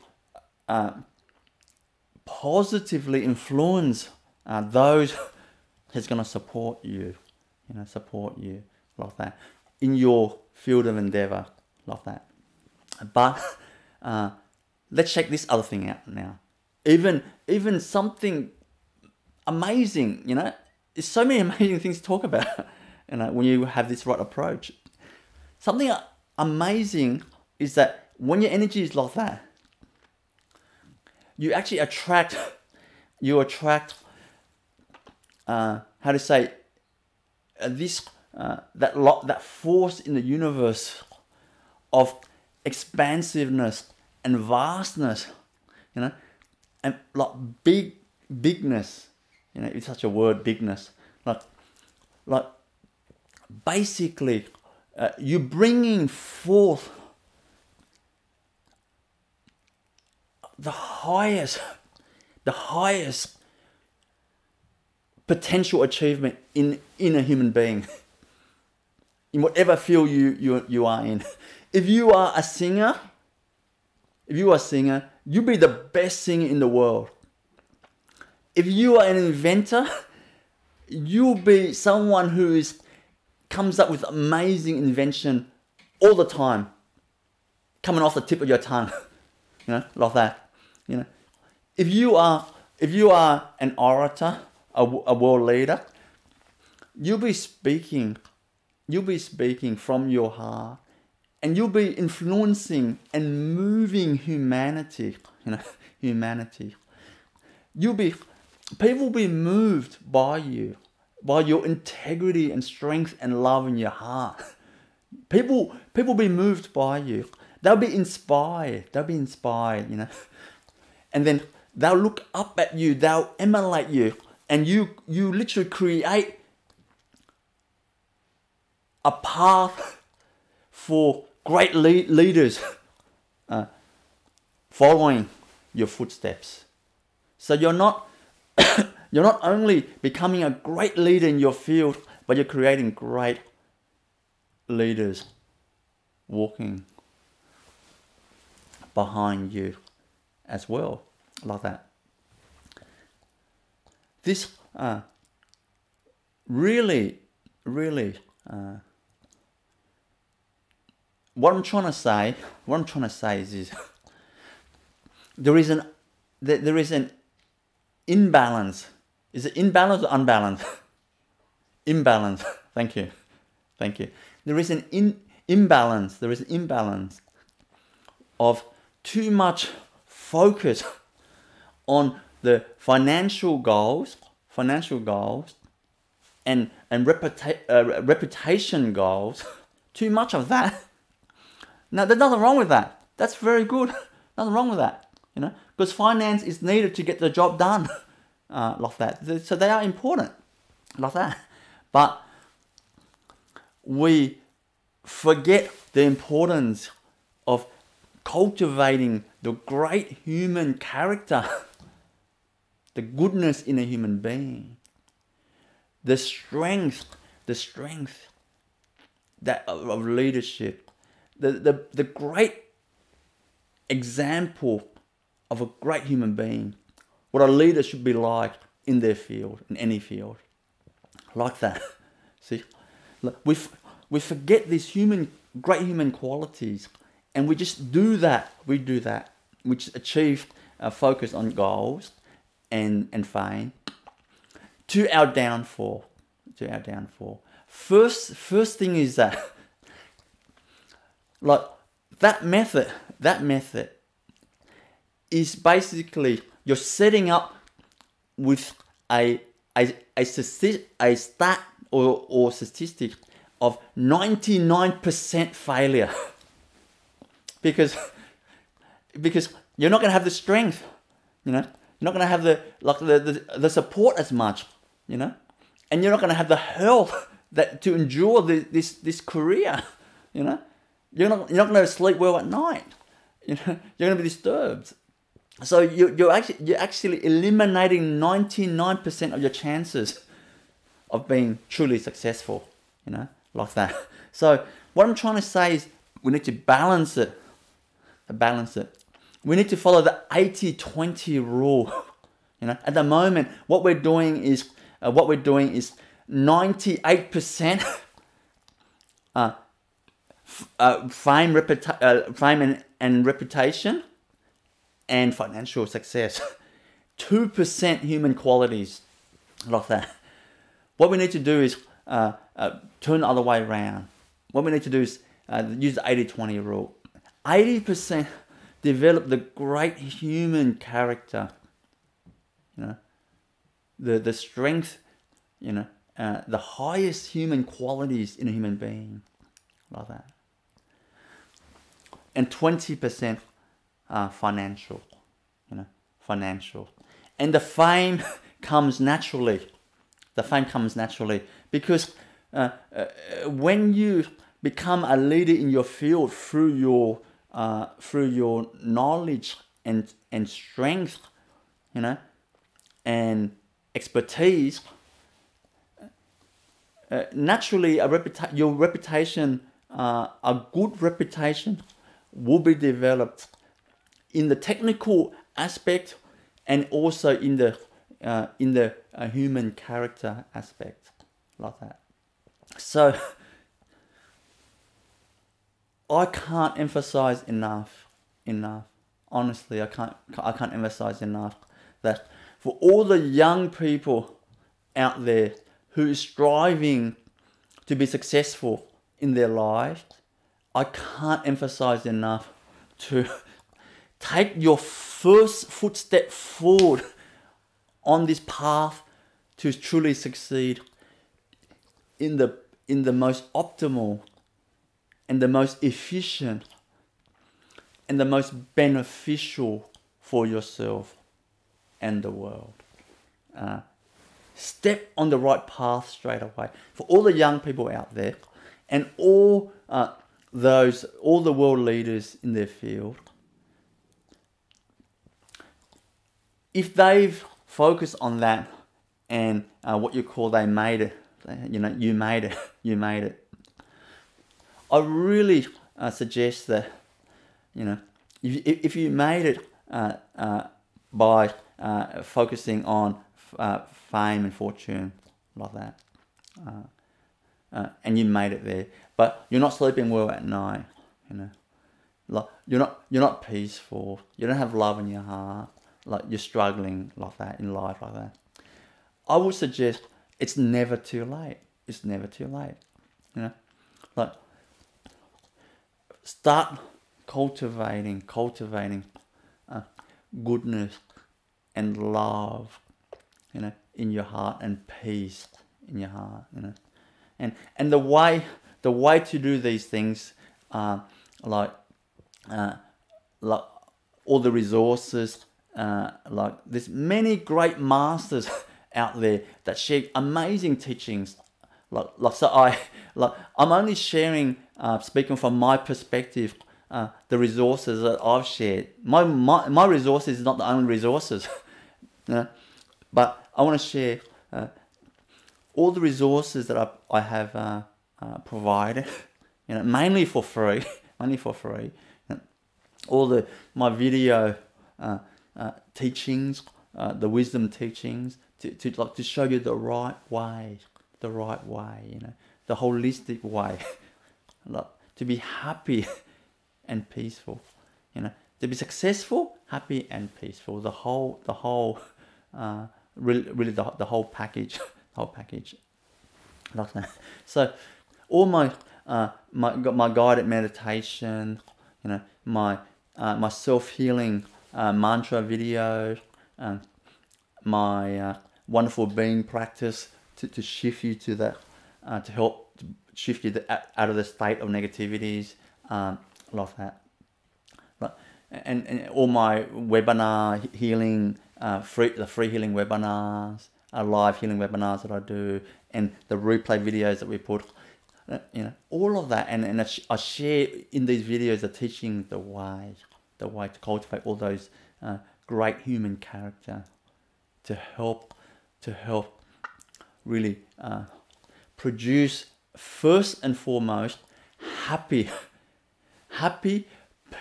positively influence those that's going to support you, like that, in your field of endeavor, like that. But let's check this other thing out now. Even something amazing, there's so many amazing things to talk about, when you have this right approach. Something amazing is that when your energy is like that, you actually attract, that force in the universe of expansiveness and vastness, and like bigness, it's such a word, bigness, like basically you're bringing forth the highest potential achievement in a human being, in whatever field you are in. If you are a singer, you'll be the best singer in the world. If you are an inventor, you'll be someone who comes up with amazing invention all the time, coming off the tip of your tongue, like that. If you are an orator, a world leader, you'll be speaking from your heart, and you'll be influencing and moving humanity. People will be moved by you, by your integrity and strength and love in your heart. People will be moved by you. They'll be inspired. And then they'll look up at you. They'll emulate you, and you literally create a path for great leaders following your footsteps. So you're not only becoming a great leader in your field, but you're creating great leaders walking behind you as well, like that. This really what I'm trying to say is this. there is an imbalance. Is it imbalance or unbalanced? Imbalance. Thank you. There is an imbalance of too much focus on the financial goals and reputation goals. Too much of that. Now, there's nothing wrong with that. That's very good. Nothing wrong with that. Because finance is needed to get the job done, like that. So they are important, like that. But we forget the importance of cultivating the great human character, the goodness in a human being, the strength that of leadership, the great example of a great human being, what a leader should be like in their field, in any field, like that. See, we forget these great human qualities, and we just do that. We just achieve a focus on goals and fame, to our downfall. First thing is that, like, that method is basically you're setting up with a stat or statistic of 99% failure, because you're not going to have the strength, you're not going to have the support as much, and you're not going to have the health to endure this career, You're not going to sleep well at night, you're going to be disturbed. So you're actually eliminating 99% of your chances of being truly successful, like that. So what I'm trying to say is we need to balance it. We need to follow the 80-20 rule. At the moment, what we're doing is 98% fame and reputation and financial success. 2% human qualities, like that. What we need to do is turn the other way around. What we need to do is use the 80-20 rule. 80% develop the great human character, the strength, the highest human qualities in a human being, like that. And 20% financial, financial. And the fame comes naturally. The fame comes naturally because when you become a leader in your field through your knowledge and strength, and expertise, naturally your reputation, a good reputation, will be developed in the technical aspect and also in the human character aspect, like that. So I can't emphasize enough. Honestly, I can't emphasize enough that for all the young people out there who are striving to be successful in their life, I can't emphasize enough to take your first footstep forward on this path to truly succeed in the most optimal and the most efficient and the most beneficial for yourself and the world. Step on the right path straight away. For all the young people out there and all the world leaders in their field, if they've focused on that and what you call they made it, you made it. I really suggest that, if you made it by focusing on fame and fortune, like that, and you made it there, but you're not sleeping well at night, like you're not peaceful, you don't have love in your heart, like you're struggling like that in life, like that, I would suggest it's never too late. It's never too late. Like start cultivating goodness and love, in your heart, and peace in your heart, and the way to do these things, like all the resources, like there's many great masters out there that share amazing teachings. I'm only sharing, speaking from my perspective, the resources that I've shared. My resources is not the only resources, but I want to share all the resources that I have provided, mainly for free, all my video teachings, the wisdom teachings, to show you the right way, the holistic way, to be happy and peaceful, to be successful, happy and peaceful, the whole really the whole package, like that. So all my guided meditation, my self-healing mantra videos, my wonderful being practice to shift you to that, to help to shift you out of the state of negativities, like that. And all my webinar healing, the free healing webinars, live healing webinars that I do, and the replay videos that we put, all of that, and I share in these videos the teaching, the way to cultivate all those great human character, to help really produce first and foremost happy,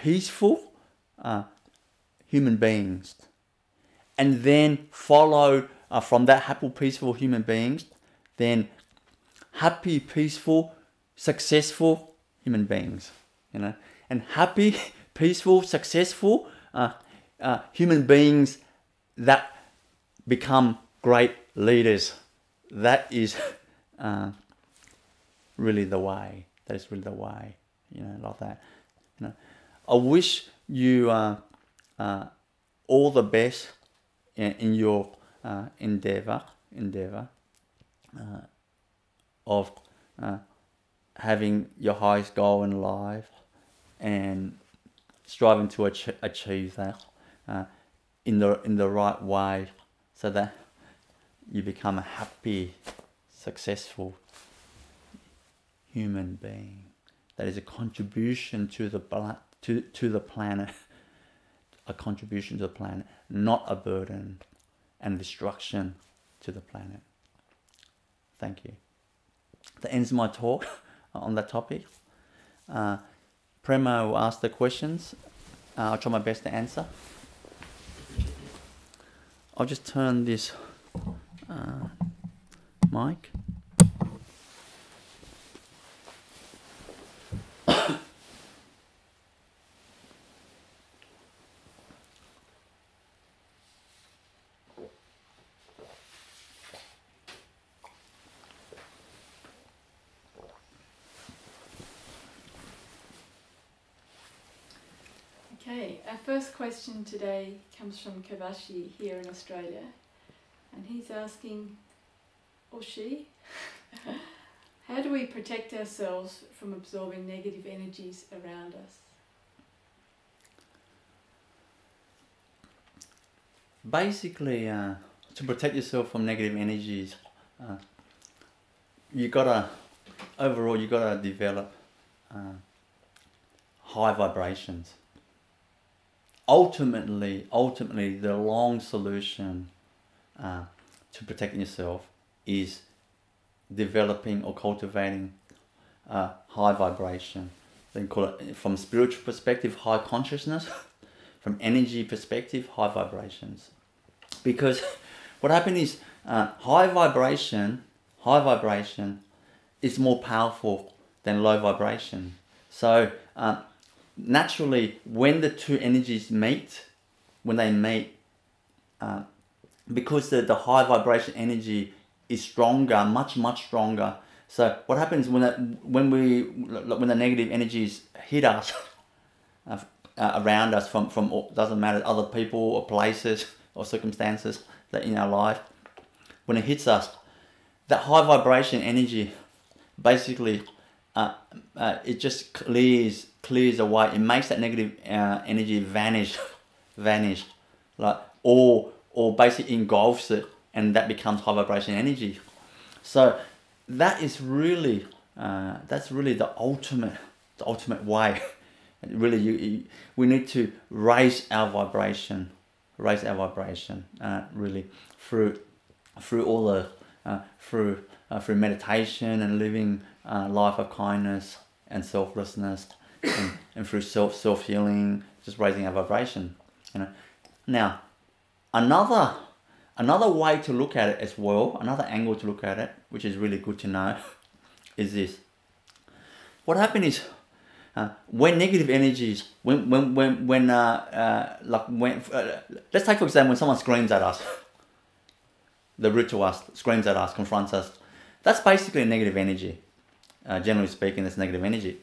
peaceful human beings, and then follow from that happy, peaceful human beings, then happy, peaceful, successful human beings, and happy, peaceful, successful human beings that become great leaders that is really the way. That is really the way. You know, like that. You know, I wish you all the best in your endeavor of having your highest goal in life and striving to achieve that in the right way, so that you become a happy, successful human being that is a contribution to the planet, a contribution to the planet, not a burden and destruction to the planet. Thank you. That ends my talk on that topic. Prema will ask the questions. I'll try my best to answer. I'll just turn this mic.
Okay, our first question today comes from Kavashi here in Australia, and he's asking, or she, how do we protect ourselves from absorbing negative energies around us?
Basically, to protect yourself from negative energies, you gotta develop high vibrations. Ultimately, the long solution to protecting yourself is developing or cultivating high vibration. They call it, from spiritual perspective, high consciousness. From energy perspective, high vibrations. Because what happens is high vibration is more powerful than low vibration. So naturally, when the two energies meet, because the high vibration energy is stronger, much stronger. So what happens when the negative energies hit us around us from doesn't matter, other people or places or circumstances that in our life, when it hits us, that high vibration energy basically it just clears away. It makes that negative energy vanish, like or basically engulfs it, and that becomes high vibration energy. So that is really the ultimate way. Really, we need to raise our vibration, really through all the through meditation and living a life of kindness and selflessness, and through self healing, just raising our vibration. You know. Now, another way to look at it as well, another angle to look at it, which is really good to know, is this. What happens is, when negative energies, let's take for example when someone screams at us, they're rude to us, screams at us, confronts us. That's basically a negative energy. Generally speaking, that's negative energy,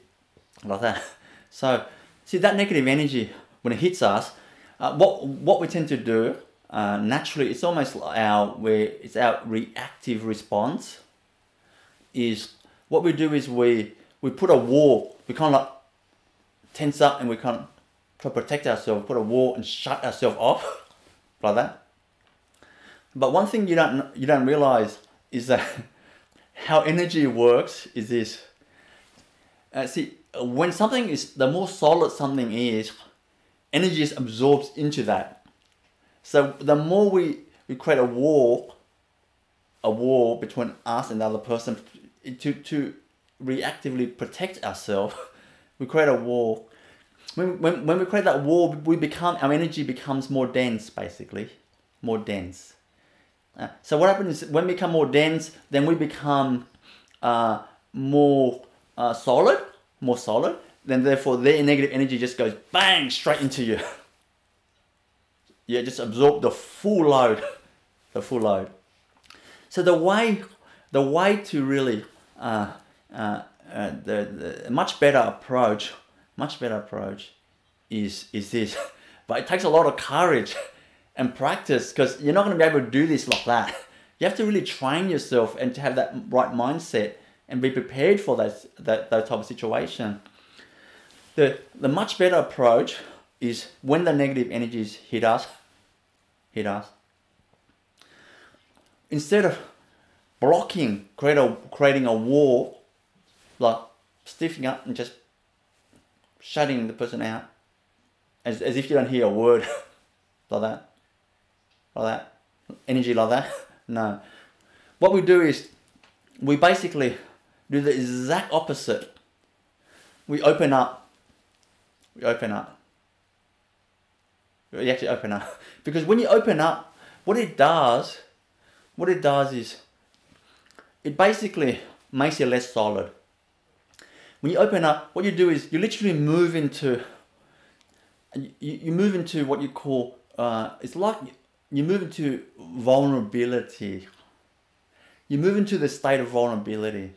like that. So, see that negative energy when it hits us, what we tend to do naturally, it's almost our reactive response. Is what we do is we put a wall. We kind of like tense up and we kind of try to protect ourselves, put a wall and shut ourselves off, like that. But one thing you don't realize is that how energy works is this. See, when something is, the more solid something is, energy is absorbed into that. So the more we create a wall between us and the other person to reactively protect ourselves, we create a wall. When we create that wall, our energy becomes more dense, basically, more dense. So what happens is when we become more dense, then we become more solid. Then therefore their negative energy just goes bang straight into you. You just absorb the full load. So the way the way to really the much better approach is this. But it takes a lot of courage and practice, because you're not going to be able to do this like that. You have to really train yourself and to have that right mindset and be prepared for that type of situation. The much better approach is when the negative energies hit us, instead of blocking, creating a wall, like stiffening up and just shutting the person out, as if you don't hear a word, like that, energy like that. No. What we do is we basically do the exact opposite. We open up. We actually open up. Because when you open up, what it does is it basically makes you less solid. When you open up, what you do is you literally move into what you call it's like you move into vulnerability. You move into the state of vulnerability.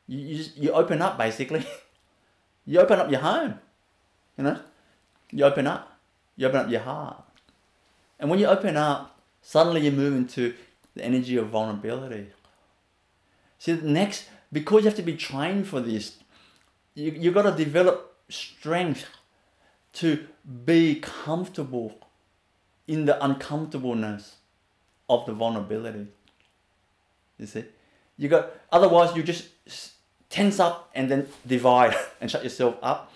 You open up, basically. You open up your home, you know. You open up your heart, and when you open up, suddenly you move into the energy of vulnerability. See, next, because you have to be trained for this, you got to develop strength to be comfortable in the uncomfortableness of the vulnerability. You see, otherwise you just tense up and then divide and shut yourself up,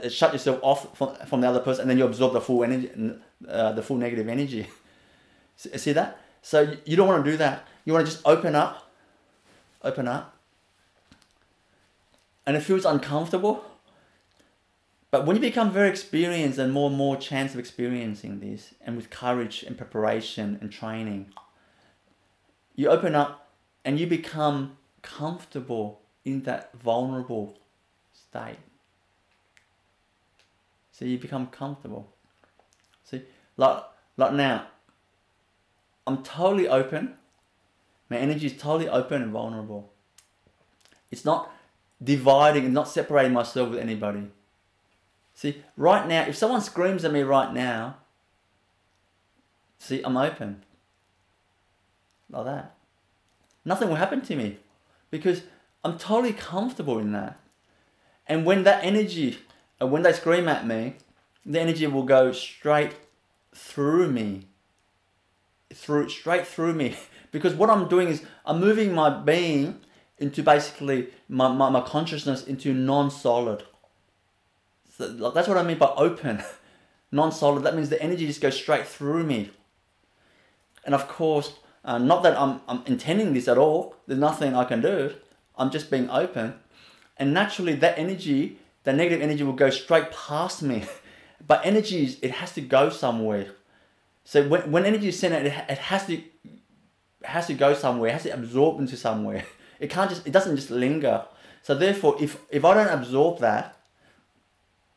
shut yourself off from the other person, and then you absorb the full energy, the full negative energy. See that? So you don't want to do that. You want to just open up, and it feels uncomfortable. But when you become very experienced and more chance of experiencing this, and with courage and preparation and training, you open up and you become comfortable in that vulnerable state. So you become comfortable. See, like now, I'm totally open. My energy is totally open and vulnerable. It's not dividing and not separating myself with anybody. See, right now, if someone screams at me right now, see, I'm open. Like that. Nothing will happen to me because I'm totally comfortable in that. And when that energy, when they scream at me, the energy will go straight through me. Straight through me. Because what I'm doing is I'm moving my being into basically my consciousness into non-solid. So that's what I mean by open. Non-solid, that means the energy just goes straight through me. And of course, not that I'm intending this at all. There's nothing I can do. I'm just being open. And naturally that energy, the negative energy will go straight past me. But energy, it has to go somewhere. So when energy is sent out, it has to go somewhere. It has to absorb into somewhere. It doesn't just linger. So therefore, if I don't absorb that,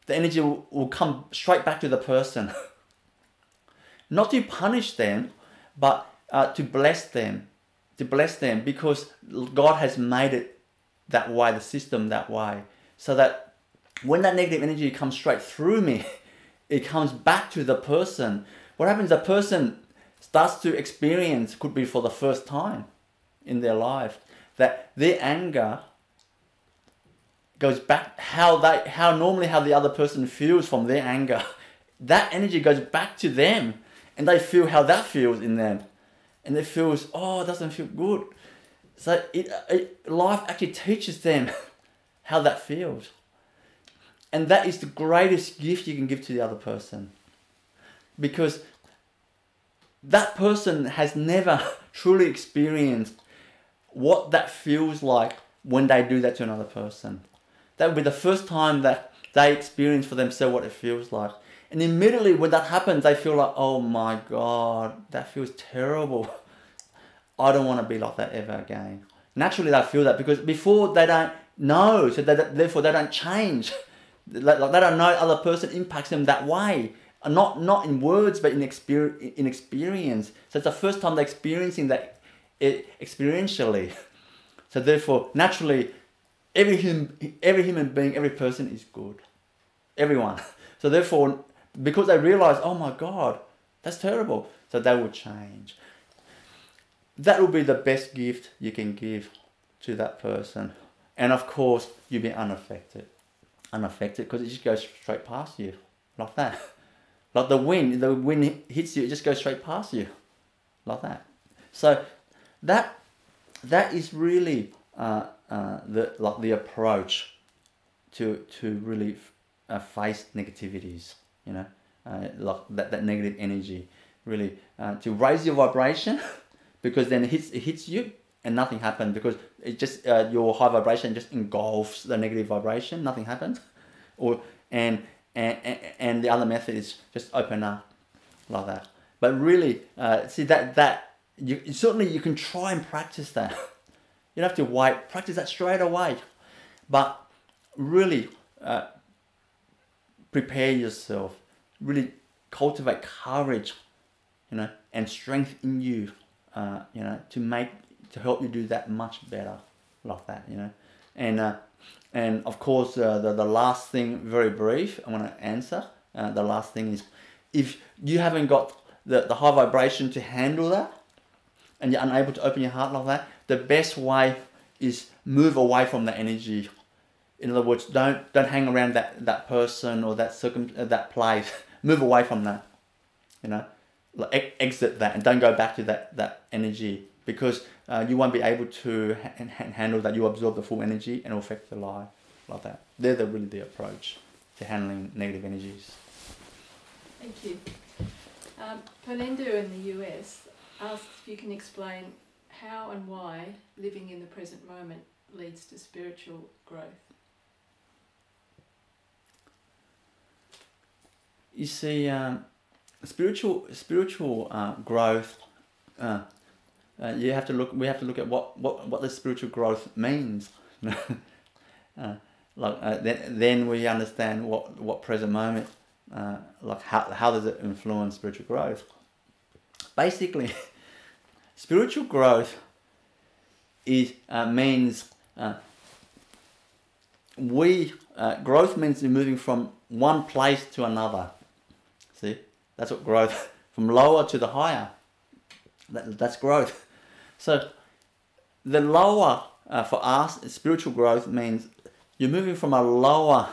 the energy will come straight back to the person. Not to punish them, but to bless them. To bless them, because God has made it that way, the system that way. So that when that negative energy comes straight through me, it comes back to the person. What happens, the person starts to experience, could be for the first time in their life, that their anger goes back, how the other person feels from their anger. That energy goes back to them, and they feel how that feels in them. And it feels, oh, it doesn't feel good. So life actually teaches them how that feels. And that is the greatest gift you can give to the other person. Because that person has never truly experienced what that feels like when they do that to another person. That would be the first time that they experience for themselves what it feels like. And immediately when that happens, they feel like, oh my God, that feels terrible. I don't want to be like that ever again. Naturally they feel that because before they don't know, so therefore they don't change. Like they don't know other person impacts them that way. Not in words, but in experience. So it's the first time they're experiencing that experientially. So therefore, naturally, every human being, every person is good. Everyone. So therefore, because they realize, oh my God, that's terrible. So they will change. That will be the best gift you can give to that person. And of course, you'll be unaffected. Unaffected because it just goes straight past you. Like that. Like the wind hits you, it just goes straight past you. Like that. So that is really the approach to really face negativities, you know, like that negative energy, really to raise your vibration, because then it hits you and nothing happens, because it just your high vibration just engulfs the negative vibration, nothing happens, and the other method is just open up like that. But really, see that you certainly you can try and practice that. You don't have to wait. Practice that straight away, but really prepare yourself. Really cultivate courage, you know, and strength in you, you know, to help you do that much better, like that, you know, and of course the last thing, very brief, I want to answer. The last thing is, if you haven't got the high vibration to handle that, and you're unable to open your heart like that, the best way is move away from the energy. In other words, don't hang around that person or that place. Move away from that, you know, like exit that, and don't go back to that energy, because you won't be able to handle that. You absorb the full energy and it'll affect your life like that. They're really the approach to handling negative energies.
Thank you. Pelinda in the US asks if you can explain how and why living in the present moment leads to spiritual growth.
You see, spiritual growth. We have to look at what the spiritual growth means. Then we understand what present moment, like how does it influence spiritual growth. Basically, spiritual growth means growth means you're moving from one place to another. See, that's what growth, from lower to the higher. That's growth. So the lower for us, spiritual growth means you're moving from a lower,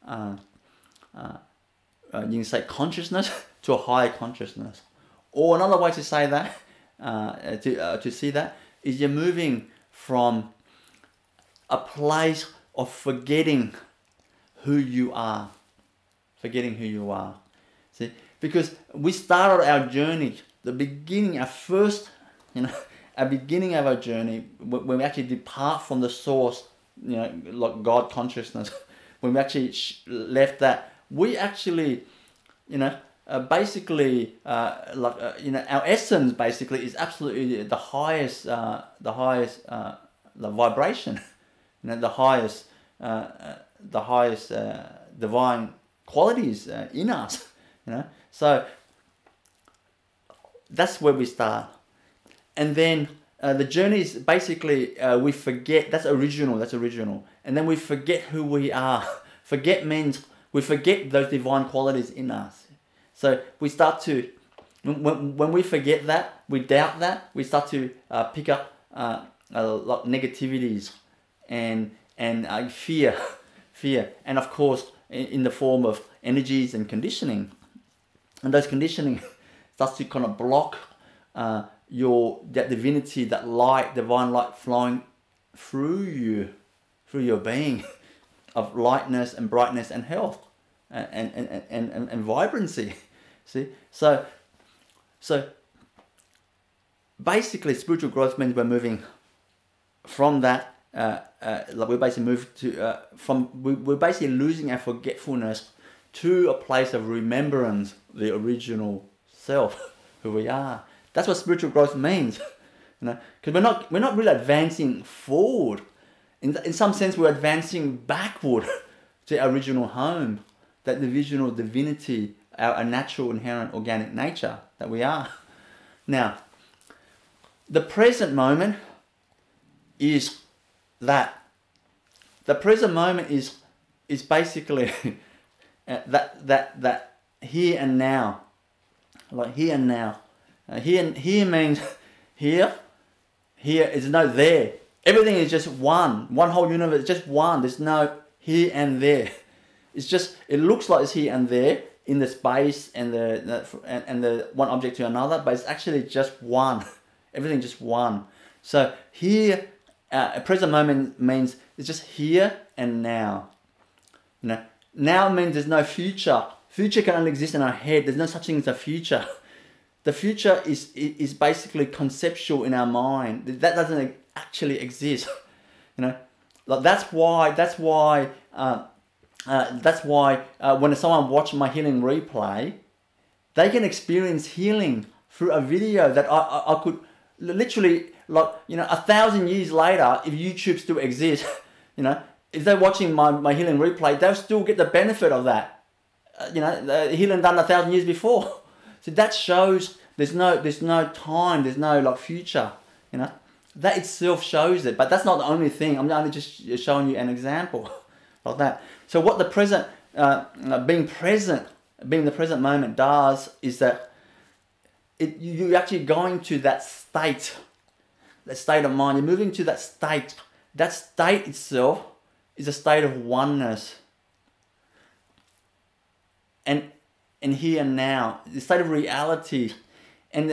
you can say, consciousness to a higher consciousness. Or another way to say that, to see that, is you're moving from a place of forgetting who you are. Forgetting who you are. See, because we started our journey, the beginning, our first, our beginning of our journey, when we actually depart from the source, like God consciousness, when we actually left that, we actually, basically, our essence basically is absolutely the highest, the vibration, the highest divine qualities in us, So that's where we start, and then the journey is basically we forget. That's original, and then we forget who we are. Forget means we forget those divine qualities in us. So we start to, when we forget that, we doubt that, we start to pick up like negativities and fear, and of course in the form of energies and conditioning, and those conditioning starts to kind of block that divinity, that light, divine light flowing through you, through your being, of lightness and brightness and health and vibrancy. See, so basically, spiritual growth means we're moving from that. Like we basically move to we're basically losing our forgetfulness to a place of remembrance, the original self, who we are. That's what spiritual growth means, because we're not really advancing forward. In some sense, we're advancing backward to our original home, that divisional divinity, our natural inherent organic nature that we are. Now, the present moment is that. The present moment is basically that here and now, like here and now. Here means here is no there. Everything is just one whole universe, just one. There's no here and there. It's just, it looks like it's here and there in the space and the one object to another, but it's actually just one. Everything just one. So here, present moment means it's just here and now. You know, now means there's no future. Future can only exist in our head. There's no such thing as a future. The future is basically conceptual in our mind. That doesn't actually exist. You know, like that's why when someone watches my healing replay, they can experience healing through a video that I could literally, like, you know, 1,000 years later, if YouTube still exists, you know, if they're watching my healing replay, they'll still get the benefit of that. You know, the healing done 1,000 years before. So that shows there's no time, there's no like future. You know, that itself shows it. But that's not the only thing. I'm only just showing you an example like that. So what the present, being the present moment does is that you're actually going to that state of mind. You're moving to that state. That state itself is a state of oneness. And here and now, the state of reality, and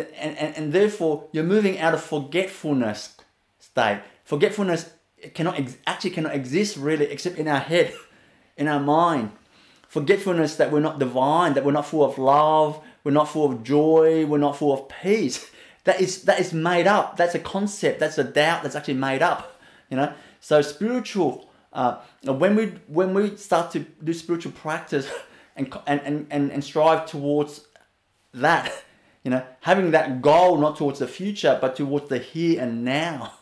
therefore you're moving out of forgetfulness state. Forgetfulness cannot exist really except in our head, in our mind. Forgetfulness that we're not divine, that we're not full of love, we're not full of joy, we're not full of peace. That is made up. That's a concept. That's a doubt that's actually made up. You know. So spiritual. When we start to do spiritual practice and strive towards that, you know, having that goal not towards the future but towards the here and now,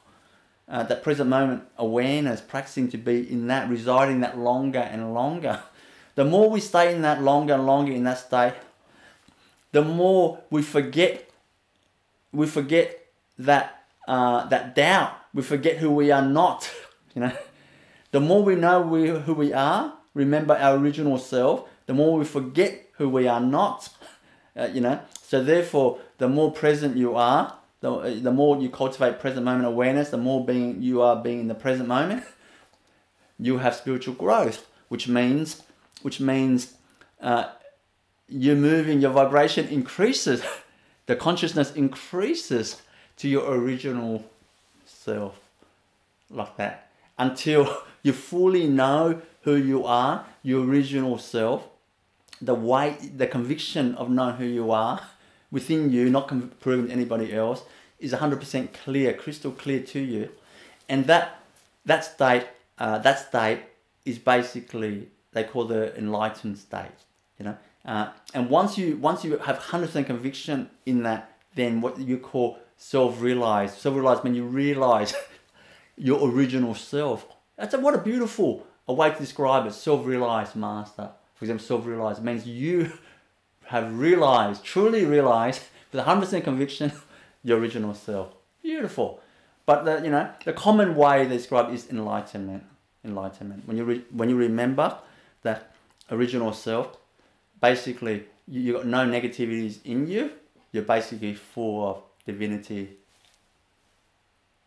that present moment awareness, practicing to be in that, residing that longer and longer. The more we stay in that longer and longer in that state, the more we forget that that doubt. We forget who we are not. You know, the more we know who we are, remember our original self, the more we forget who we are not. You know, so therefore, the more present you are, the more you cultivate present moment awareness, the more you are being in the present moment, you have spiritual growth, which means you're moving, your vibration increases, the consciousness increases to your original self, like that, until you fully know who you are, your original self, the conviction of knowing who you are within you, not proving to anybody else, is 100% clear, crystal clear to you. And that state is basically, they call the enlightened state, you know. And once you have 100% conviction in that, then what you call self-realized. Self-realized means you realize your original self. What a beautiful way to describe it. Self-realized master. For example, self-realized means you have realized, truly realized, with 100% conviction, your original self. Beautiful. But the common way they describe is enlightenment. Enlightenment. When you remember that original self, basically you got no negativities in you. You're basically full of divinity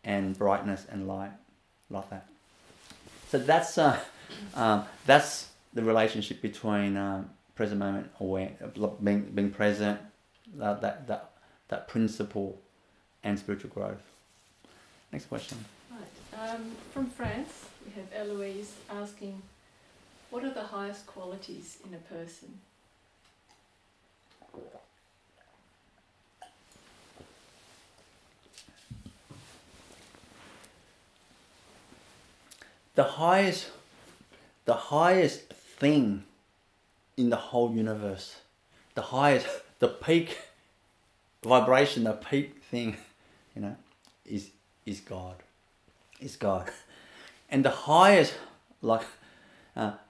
and brightness and light, like that. So that's the relationship between present moment aware, being present, that principle, and spiritual growth. Next question.
Right. From France, we have Eloise asking, what are the highest qualities in a person?
The highest thing in the whole universe, the peak vibration, the peak thing, is God. Is God. And the highest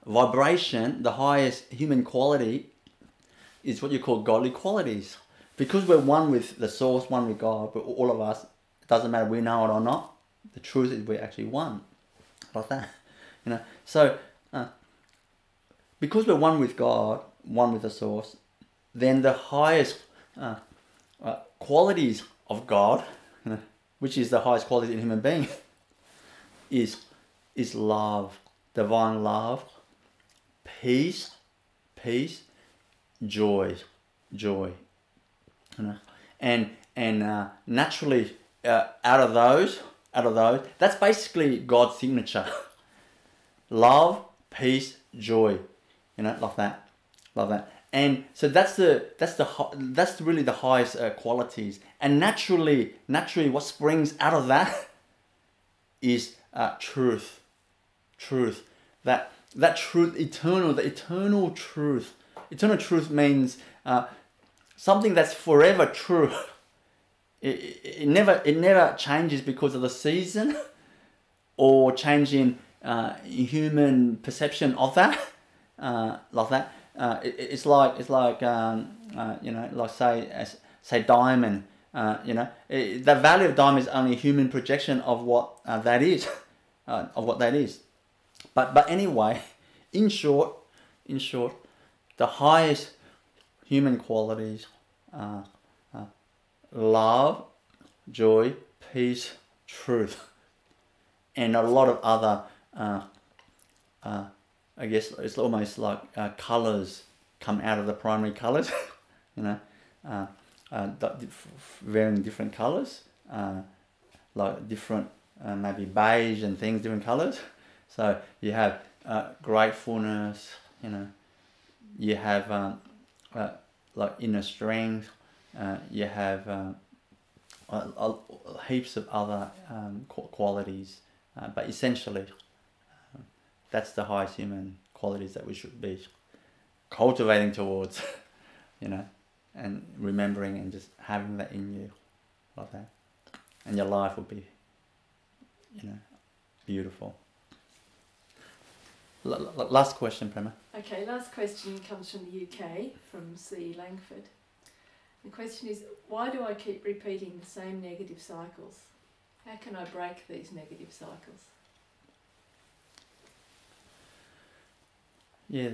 vibration, the highest human quality is what you call godly qualities. Because we're one with the source, one with God, but all of us, It doesn't matter we know it or not. The truth is we're actually one. Like that. So because we're one with God, one with the source, then the highest qualities of God, which is the highest quality in human being, is love, divine love, peace, joy. And naturally out of those, that's basically God's signature. Love, peace, joy, like that. And so that's really the highest qualities. And naturally, what springs out of that is truth. That truth, the eternal truth. Eternal truth means something that's forever true. It never changes because of the season or changing human perception of that. Like that. It's like say diamond. The value of diamond is only a human projection of what that is, But anyway, in short, the highest human qualities are love, joy, peace, truth, and a lot of other. I guess it's almost like colors come out of the primary colors, varying different colors, like different maybe beige and things, different colors. So you have gratefulness, you have like inner strength, you have heaps of other qualities, but essentially that's the highest human qualities that we should be cultivating towards, and remembering and just having that in you, like that, and your life will be, beautiful. Last question, Prema.
Okay, last question comes from the UK, from C. Langford. The question is, why do I keep repeating the same negative cycles? How can I break these negative cycles?
Yeah,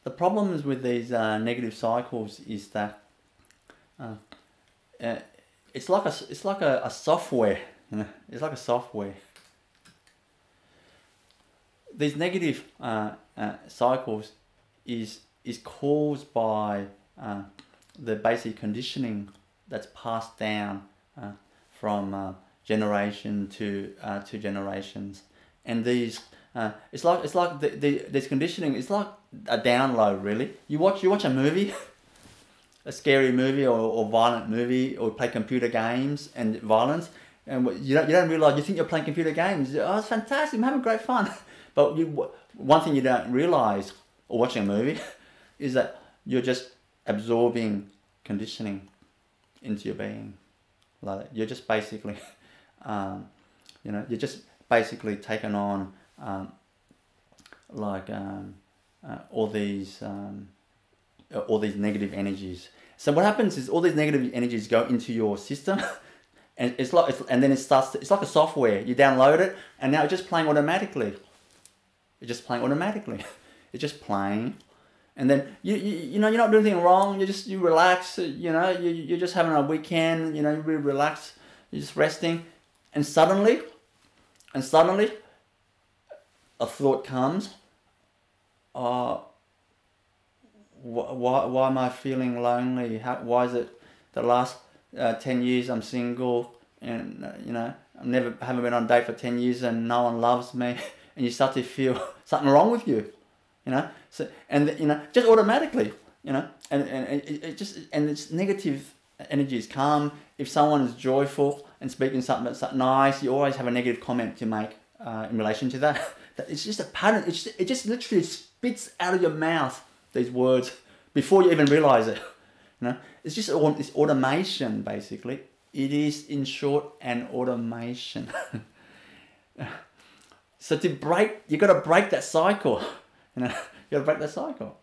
the problems with these negative cycles is that it's like a software, It's like a software. These negative cycles is caused by the basic conditioning that's passed down from generation to generations, and these it's like this conditioning. It's like a download, really. You watch a movie, a scary movie or violent movie, or play computer games and violence, and you don't realize, you think you're playing computer games. Oh, it's fantastic! I'm having great fun. But one thing you don't realize, or watching a movie, is that you're just absorbing conditioning into your being. Like you're just basically, you're just basically taking on all these negative energies. So what happens is all these negative energies go into your system, and it's like a software. You download it, and now it's just playing automatically. It's just playing, and then you're not doing anything wrong. You relax. You're just having a weekend. You really relax. You're just resting, and suddenly, a thought comes. Why am I feeling lonely? Why is it the last 10 years I'm single, and I haven't been on a date for 10 years, and no one loves me. And you start to feel something wrong with you, So just automatically, and it's negative energies come. If someone is joyful and speaking something that's nice, you always have a negative comment to make in relation to that. It's just a pattern. It just literally spits out of your mouth these words before you even realize it. It's just it's automation, basically. It is, in short, an automation. So you got to break that cycle. You got to break that cycle.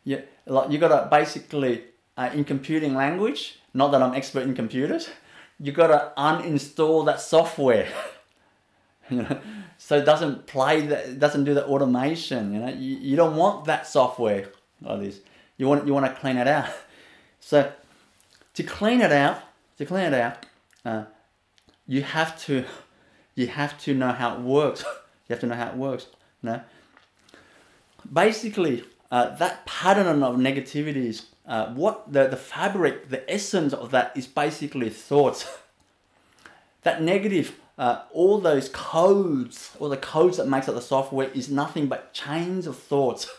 You got to basically in computing language. Not that I'm expert in computers, you got to uninstall that software. You know, so it doesn't play that, it doesn't do the automation. You know, you don't want that software like this. You want to clean it out. So to clean it out, you have to know how it works. You have to know how it works. You know, basically, that pattern of negativities, what the fabric, the essence of that is basically thoughts. That negative, all those codes, all the codes that makes up the software is nothing but chains of thoughts.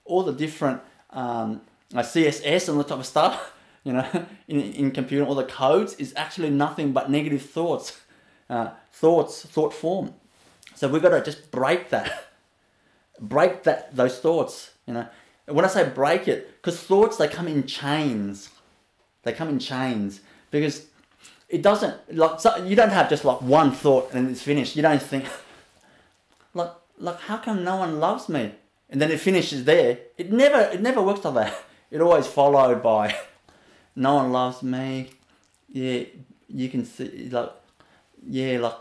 All the different CSS and all that type of stuff, you know, in computer, all the codes is actually nothing but negative thoughts, thought form. So we've got to just break those thoughts, you know. When I say break it, because thoughts, they come in chains. They come in chains because it doesn't, like, so you don't have just like one thought and it's finished. You don't think, like how come no one loves me? And then it finishes there. It never works like that. It always followed by, no one loves me. Yeah, you can see, like, yeah, like,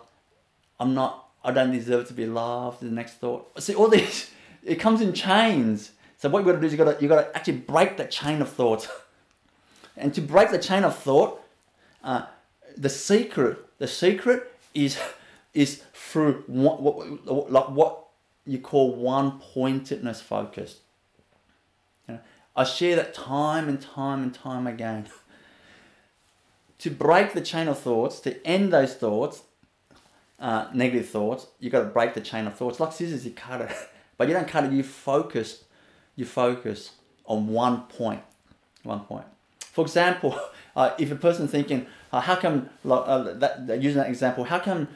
I don't deserve to be loved. The next thought. See, all these, it comes in chains. So what you got to do is you got to actually break that chain of thought. And to break the chain of thought, the secret is through what you call one-pointedness focus. You know, I share that time and time again. To break the chain of thoughts, to end those thoughts, negative thoughts, you got to break the chain of thoughts. Like scissors, you cut it, but you don't cut it. You focus on one point. For example, if a person's thinking, how come, using that example, how come,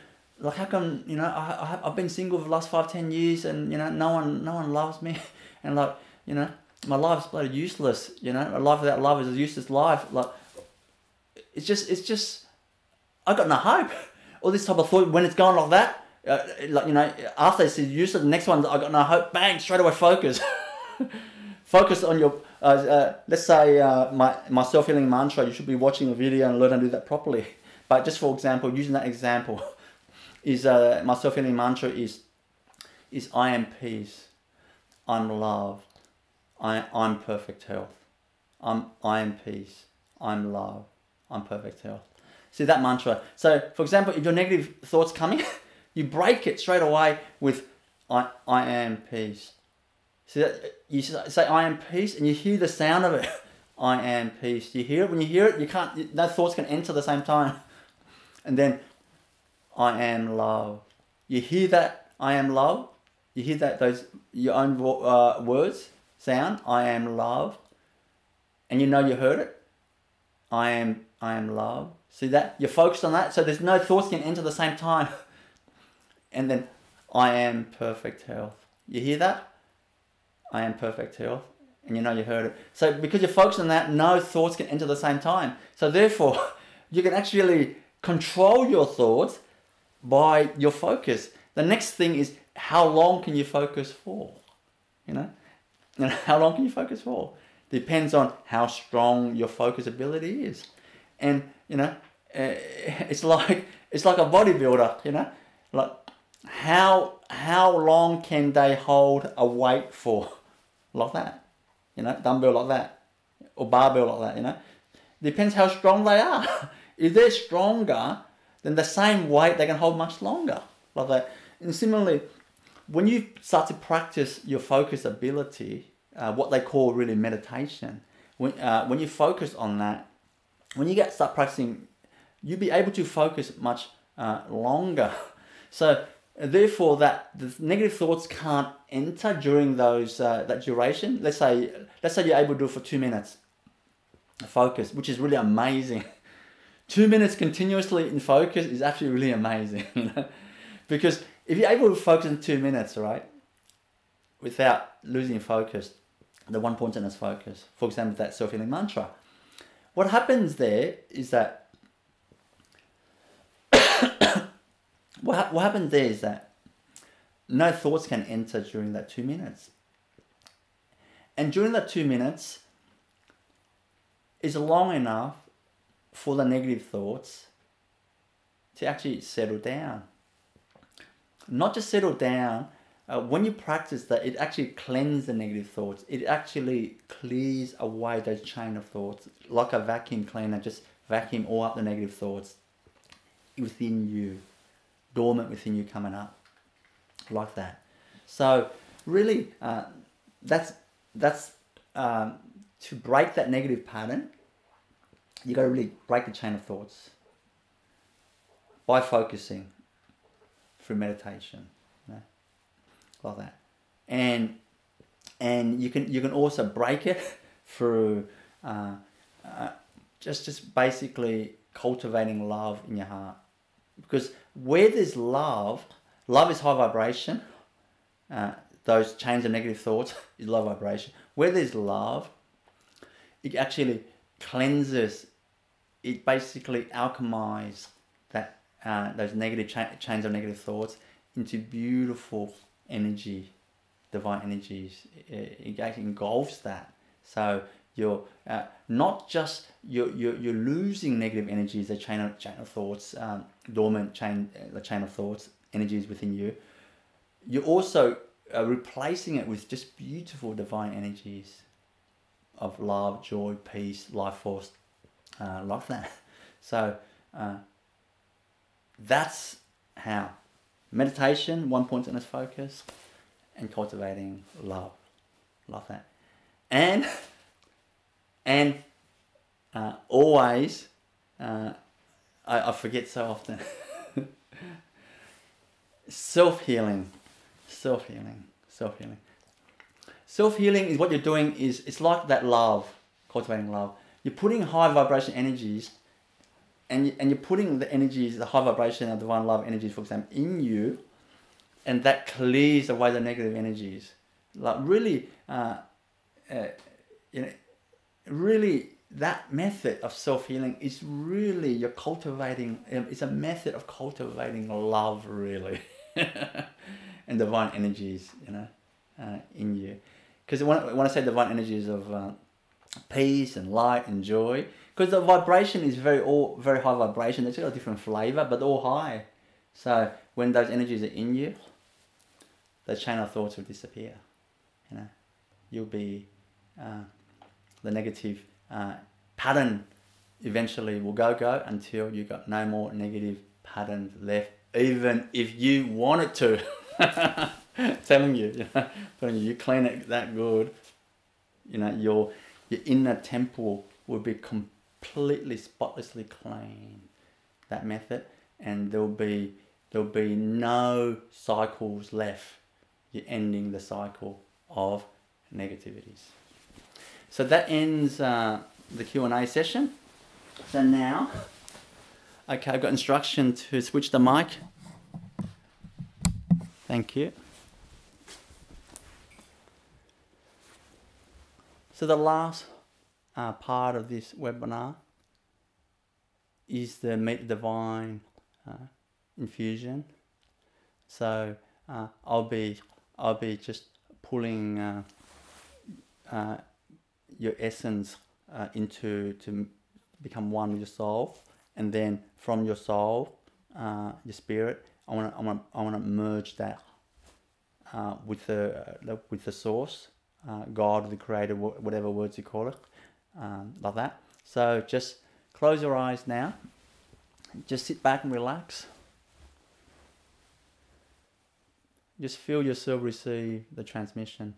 you know, I've been single for the last 5-10 years, and you know, no one loves me, and like, you know, my life's bloody useless. You know, a life without love is a useless life. Like, it's just, I got no hope. All this type of thought, when it's going like that, like, you know, after it's useless, the next one, I got no hope. Bang! Straight away, focus. Focus on your. Let's say my self-healing mantra. You should be watching a video and learn how to do that properly. But just for example, using that example, is my self-healing mantra is I am peace, I'm love, I'm perfect health. I am peace, I'm love, I'm perfect health. See that mantra. So for example, if your negative thoughts coming, you break it straight away with I am peace. See that, you say I am peace, and you hear the sound of it. I am peace. You hear it. When you hear it, you can't. No thoughts can enter at the same time. And then I am love. You hear that I am love. You hear that those your own words sound. I am love, and you know you heard it. I am love. See that? You're focused on that, so there's no thoughts can enter at the same time. And then I am perfect health. You hear that? I am perfect health, and you know you heard it. So because you're focused on that, no thoughts can enter at the same time. So therefore, you can actually control your thoughts by your focus. The next thing is, how long can you focus for? You know, and how long can you focus for? Depends on how strong your focus ability is. And you know, it's like a bodybuilder. You know, like how long can they hold a weight for? Like that, you know, dumbbell like that, or barbell like that, you know. Depends how strong they are. If they're stronger, then the same weight they can hold much longer, like that. And similarly, when you start to practice your focus ability, what they call really meditation, when you focus on that, when you start practicing, you'll be able to focus much longer. So therefore, that the negative thoughts can't enter during those that duration. Let's say you're able to do it for 2 minutes. Focus, which is really amazing. 2 minutes continuously in focus is actually really amazing, you know, because if you're able to focus in 2 minutes, right, without losing focus, the one-pointedness focus, for example, that self-healing mantra, what happens there is that. What happens there is that no thoughts can enter during that 2 minutes. And during that 2 minutes is long enough for the negative thoughts to actually settle down. Not just settle down. When you practice that, it actually cleanses the negative thoughts. It actually clears away those chain of thoughts, like a vacuum cleaner, just vacuum all up the negative thoughts within you, dormant within you, coming up, like that. So really, that's to break that negative pattern. You got to really break the chain of thoughts by focusing through meditation, like that. And you can also break it through just basically cultivating love in your heart. Because where there's love is high vibration. Those chains of negative thoughts is low vibration. Where there's love, it actually cleanses. It basically alchemizes that those negative chains of negative thoughts into beautiful energy, divine energies. It actually engulfs that. So you're not just you're losing negative energies, the chain of thoughts, dormant chain, the chain of thoughts, energies within you. You're also replacing it with just beautiful divine energies of love, joy, peace, life force, like that. So that's how meditation, one pointedness focus, and cultivating love, like that. And always, I forget so often, self-healing. Self-healing is what you're doing, it's like that love, cultivating love. You're putting high vibration energies, and you're putting the energies, the high vibration of divine love energies, for example, in you, and that clears away the negative energies. Like really, really that method of self-healing is really, you're cultivating, it's a method of cultivating love, really. And divine energies, in you. Because when I say divine energies of peace and light and joy, because the vibration is very high vibration. It's got a different flavor, but all high. So when those energies are in you, the chain of thoughts will disappear. You'll be the negative pattern eventually will go until you got no more negative patterns left, even if you want it to. telling you, you clean it that good, your inner temple will be completely spotlessly clean. That method, and there'll be no cycles left. You're ending the cycle of negativities. So that ends the Q&A session. So now, okay, I've got instruction to switch the mic. Thank you. So the last part of this webinar is the Meet the Divine infusion. So I'll be just pulling your essence to become one with your soul, and then from your soul, your spirit, I want to merge that with the source, God, the Creator, whatever words you call it, like that. So just close your eyes now. Just sit back and relax. Just feel yourself receive the transmission.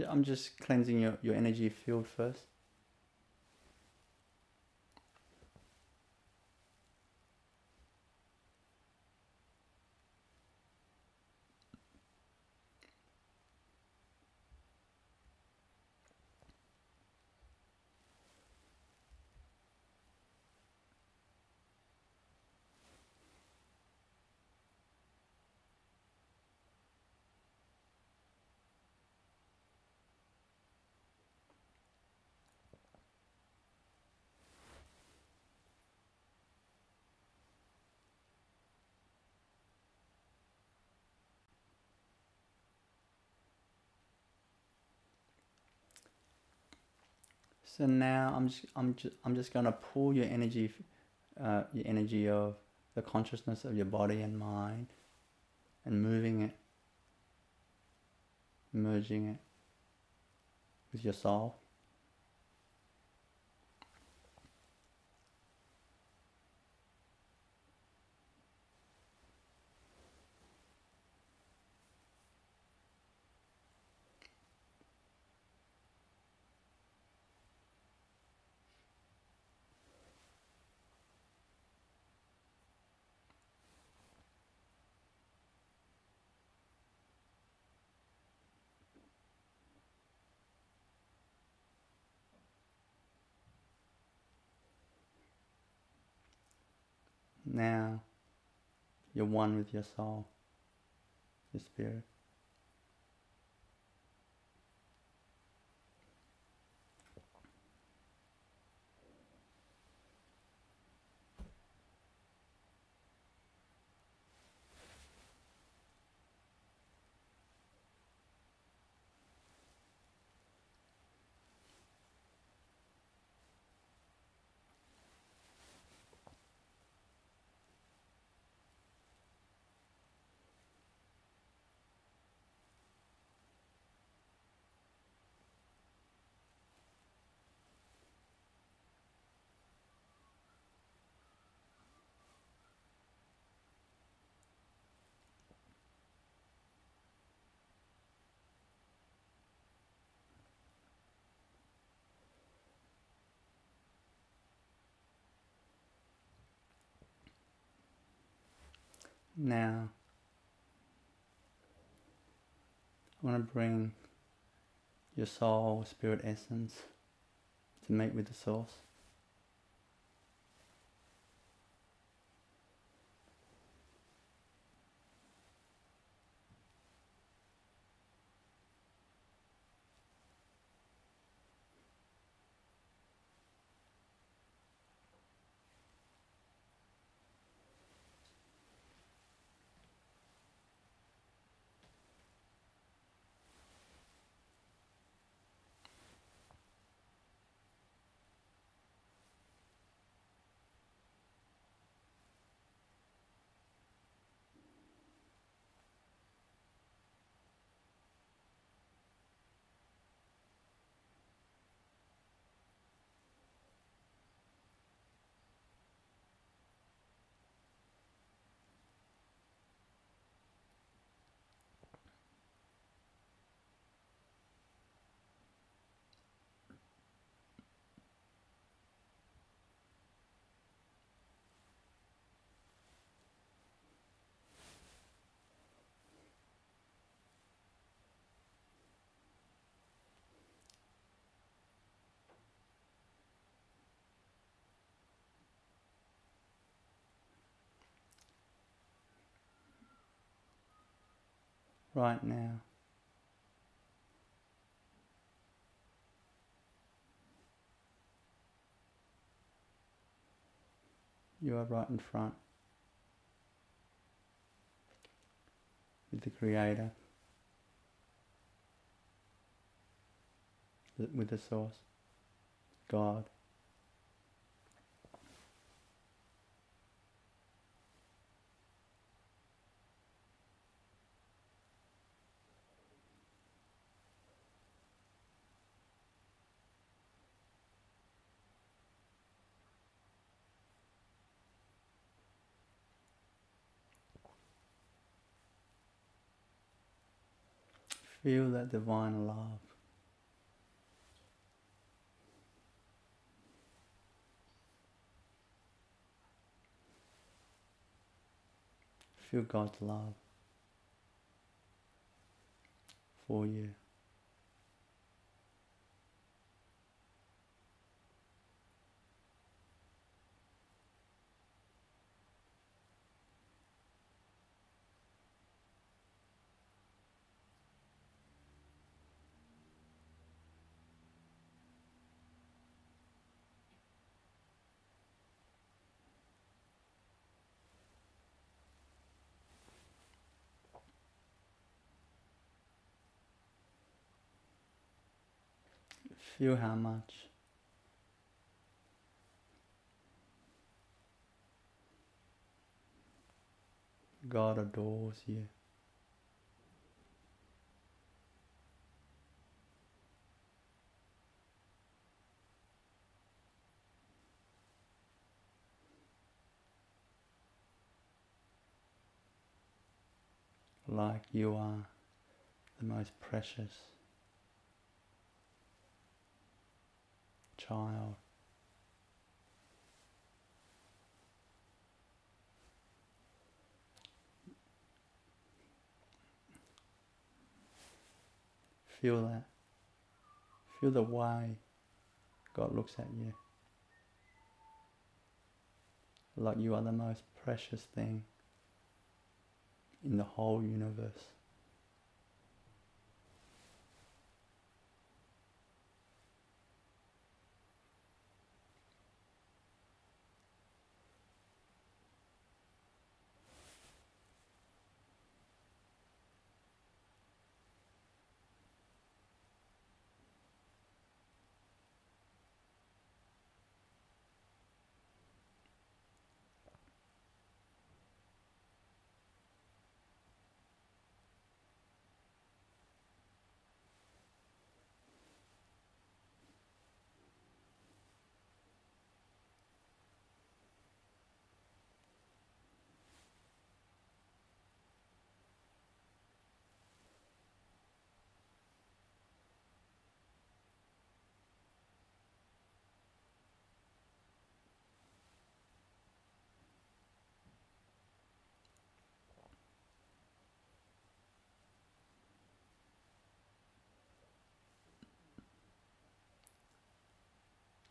I'm just cleansing your energy field first. So now I'm just gonna pull your energy of the consciousness of your body and mind, and moving it, merging it with your soul. Now you're one with your soul, your spirit. Now I want to bring your soul, spirit essence to meet with the source. Right now, you are right in front with the Creator, with the Source, God. Feel that divine love. Feel God's love for you. Feel how much God adores you. Like you are the most precious child. Feel that. Feel the way God looks at you. Like you are the most precious thing in the whole universe.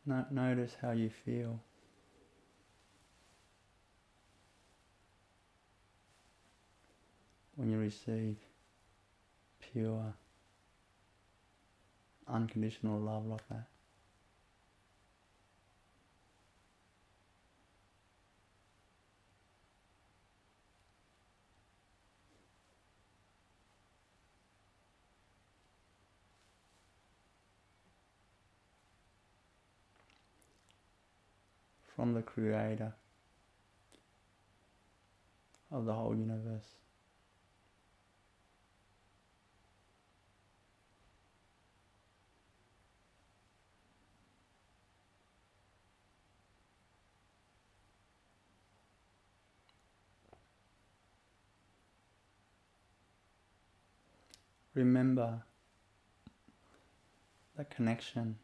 Notice how you feel. When you receive pure, unconditional love like that. From the Creator of the whole universe. Remember that connection.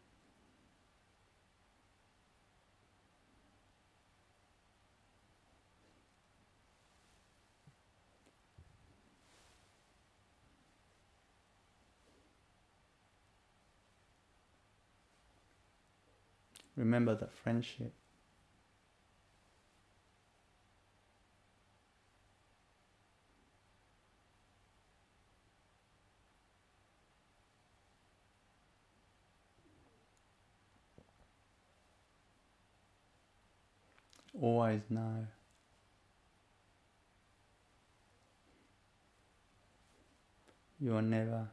Remember that friendship. Always know you are never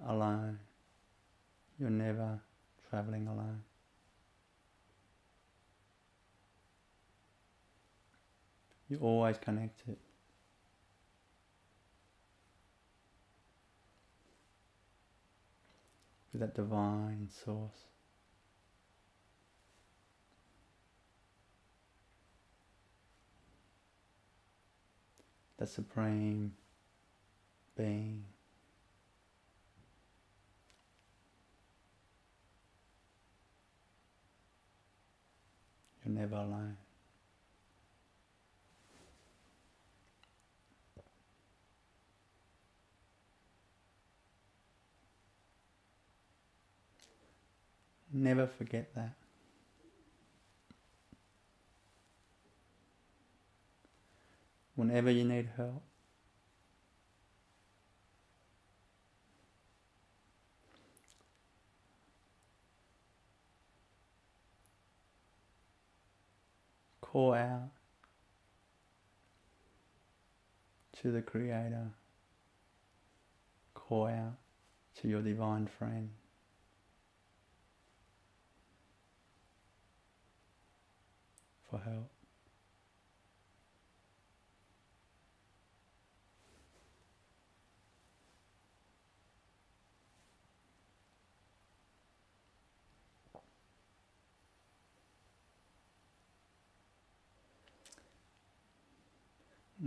alone. You're never traveling alone. You're always connected. With that divine source. That supreme being. You're never alone. Never forget that. Whenever you need help, call out to the Creator, call out to your divine friend. For help.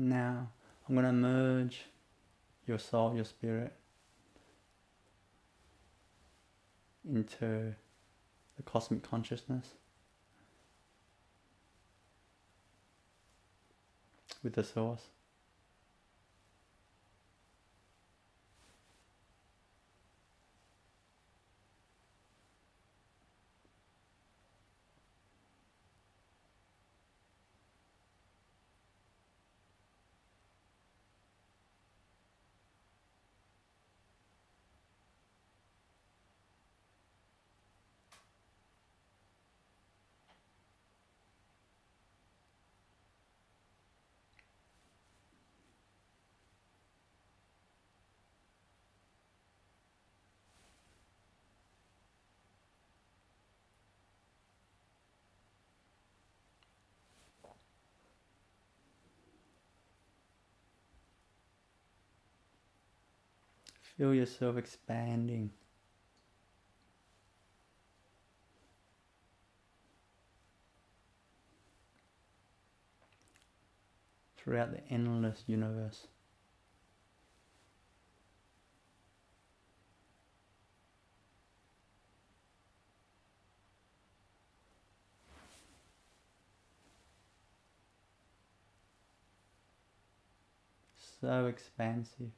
Now I'm going to merge your soul, your spirit, into the cosmic consciousness with the source. Feel yourself expanding throughout the endless universe. So expansive.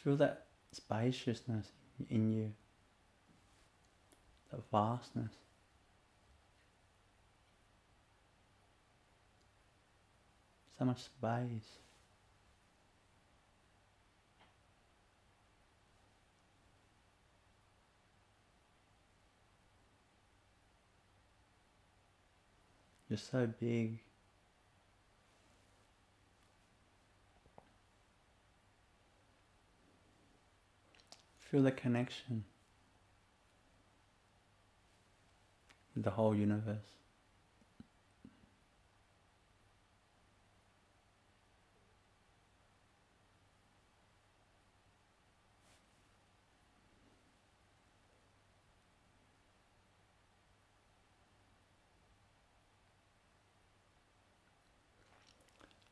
Feel that spaciousness in you, the vastness. So much space. You're so big. Feel the connection with the whole universe.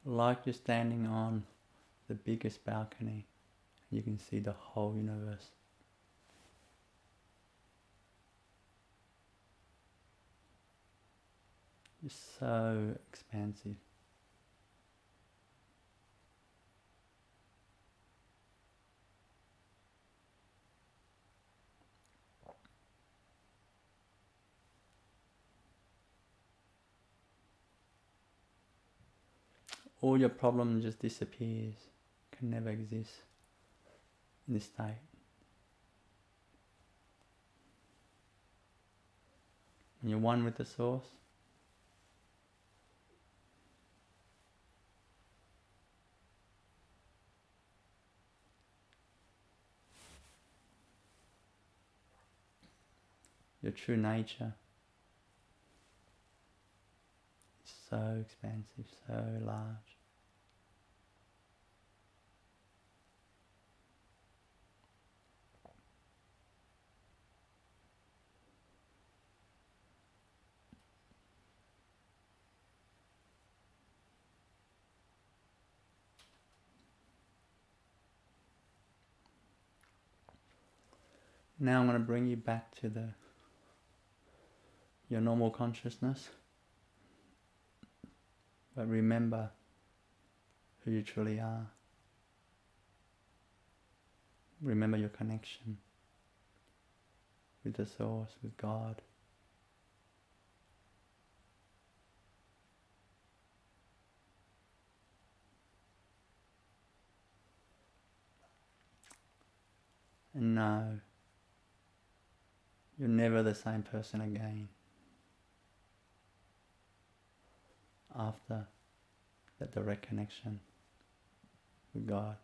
Like you're standing on the biggest balcony, you can see the whole universe. It's so expansive. All your problem just disappears, can never exist in this state. When you're one with the source, your true nature is so expansive, so large. Now I'm going to bring you back to your normal consciousness. But remember who you truly are. Remember your connection with the source, with God. and know you're never the same person again after that direct connection with God.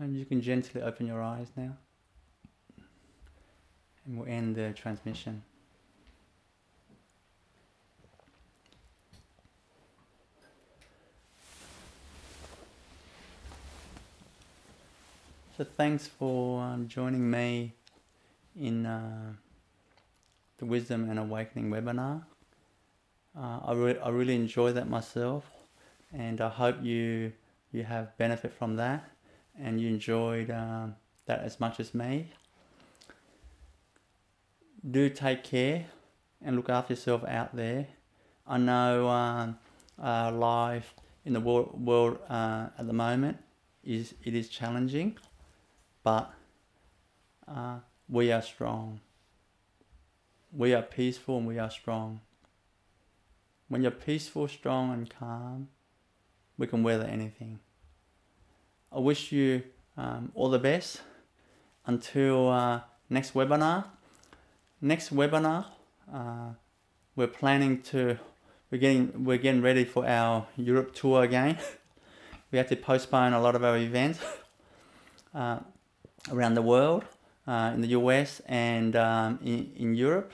And you can gently open your eyes now, and we'll end the transmission. So thanks for joining me in the Wisdom and Awakening webinar. I really enjoy that myself, and I hope you have benefit from that, and you enjoyed that as much as me. Do take care and look after yourself out there. I know life in the world at the moment is challenging, but we are strong. We are peaceful and we are strong. When you're peaceful, strong and calm, we can weather anything. I wish you all the best until next webinar. Next webinar, we're getting ready for our Europe tour again. We had to postpone a lot of our events around the world, in the US and in Europe.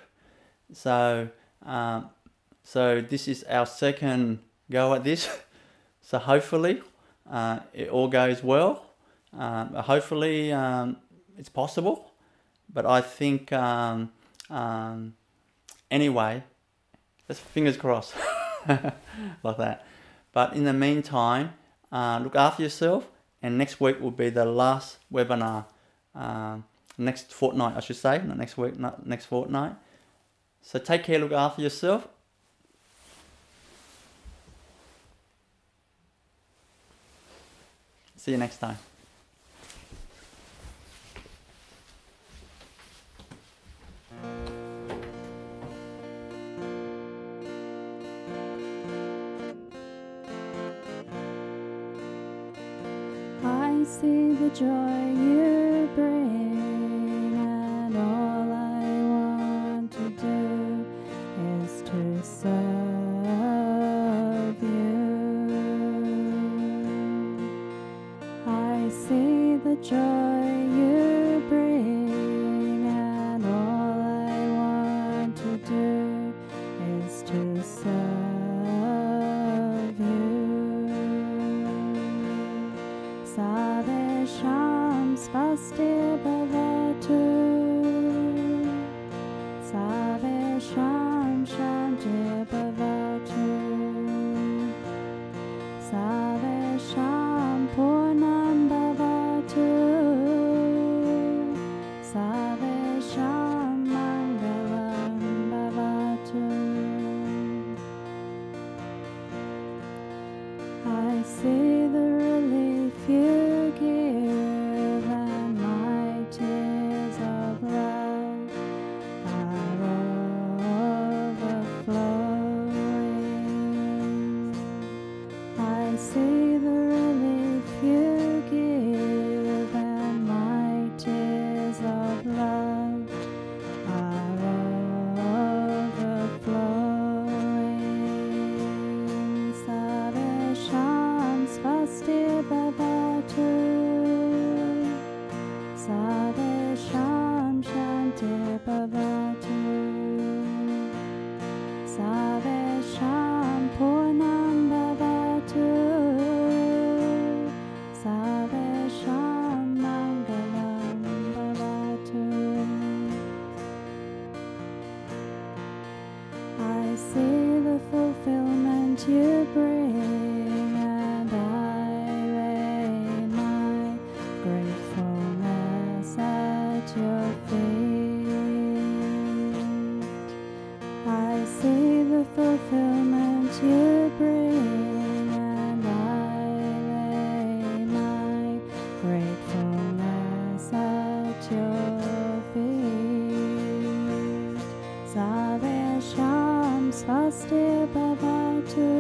So this is our second go at this. So hopefully it all goes well. Hopefully it's possible. But I think anyway, just fingers crossed like that. But in the meantime, look after yourself, and next week will be the last webinar. Next fortnight, I should say, not next week, not next fortnight. So take care, look after yourself. See you next time.
I see the joy you bring, and all I want to do is to serve you. I see the joy you bring, and all I want to do is to serve you. Savesham spastir bhavatu, Savesham shantir bhavatu, Savesham purnam bhavatu, Savesham mangalam bhavatu. I see the relief you give, and my tears of love are overflowing. I see the relief you give, and my tears of love are overflowing. Savesham svastir bhavatu, Savesham shantir bhavatu, Savesham purnam bhavatu, Savesham mangalam bhavatu. I see the fulfillment you bring, and I lay my gratefulness at your feet. I see the fulfillment you bring, Swasti Bhavatu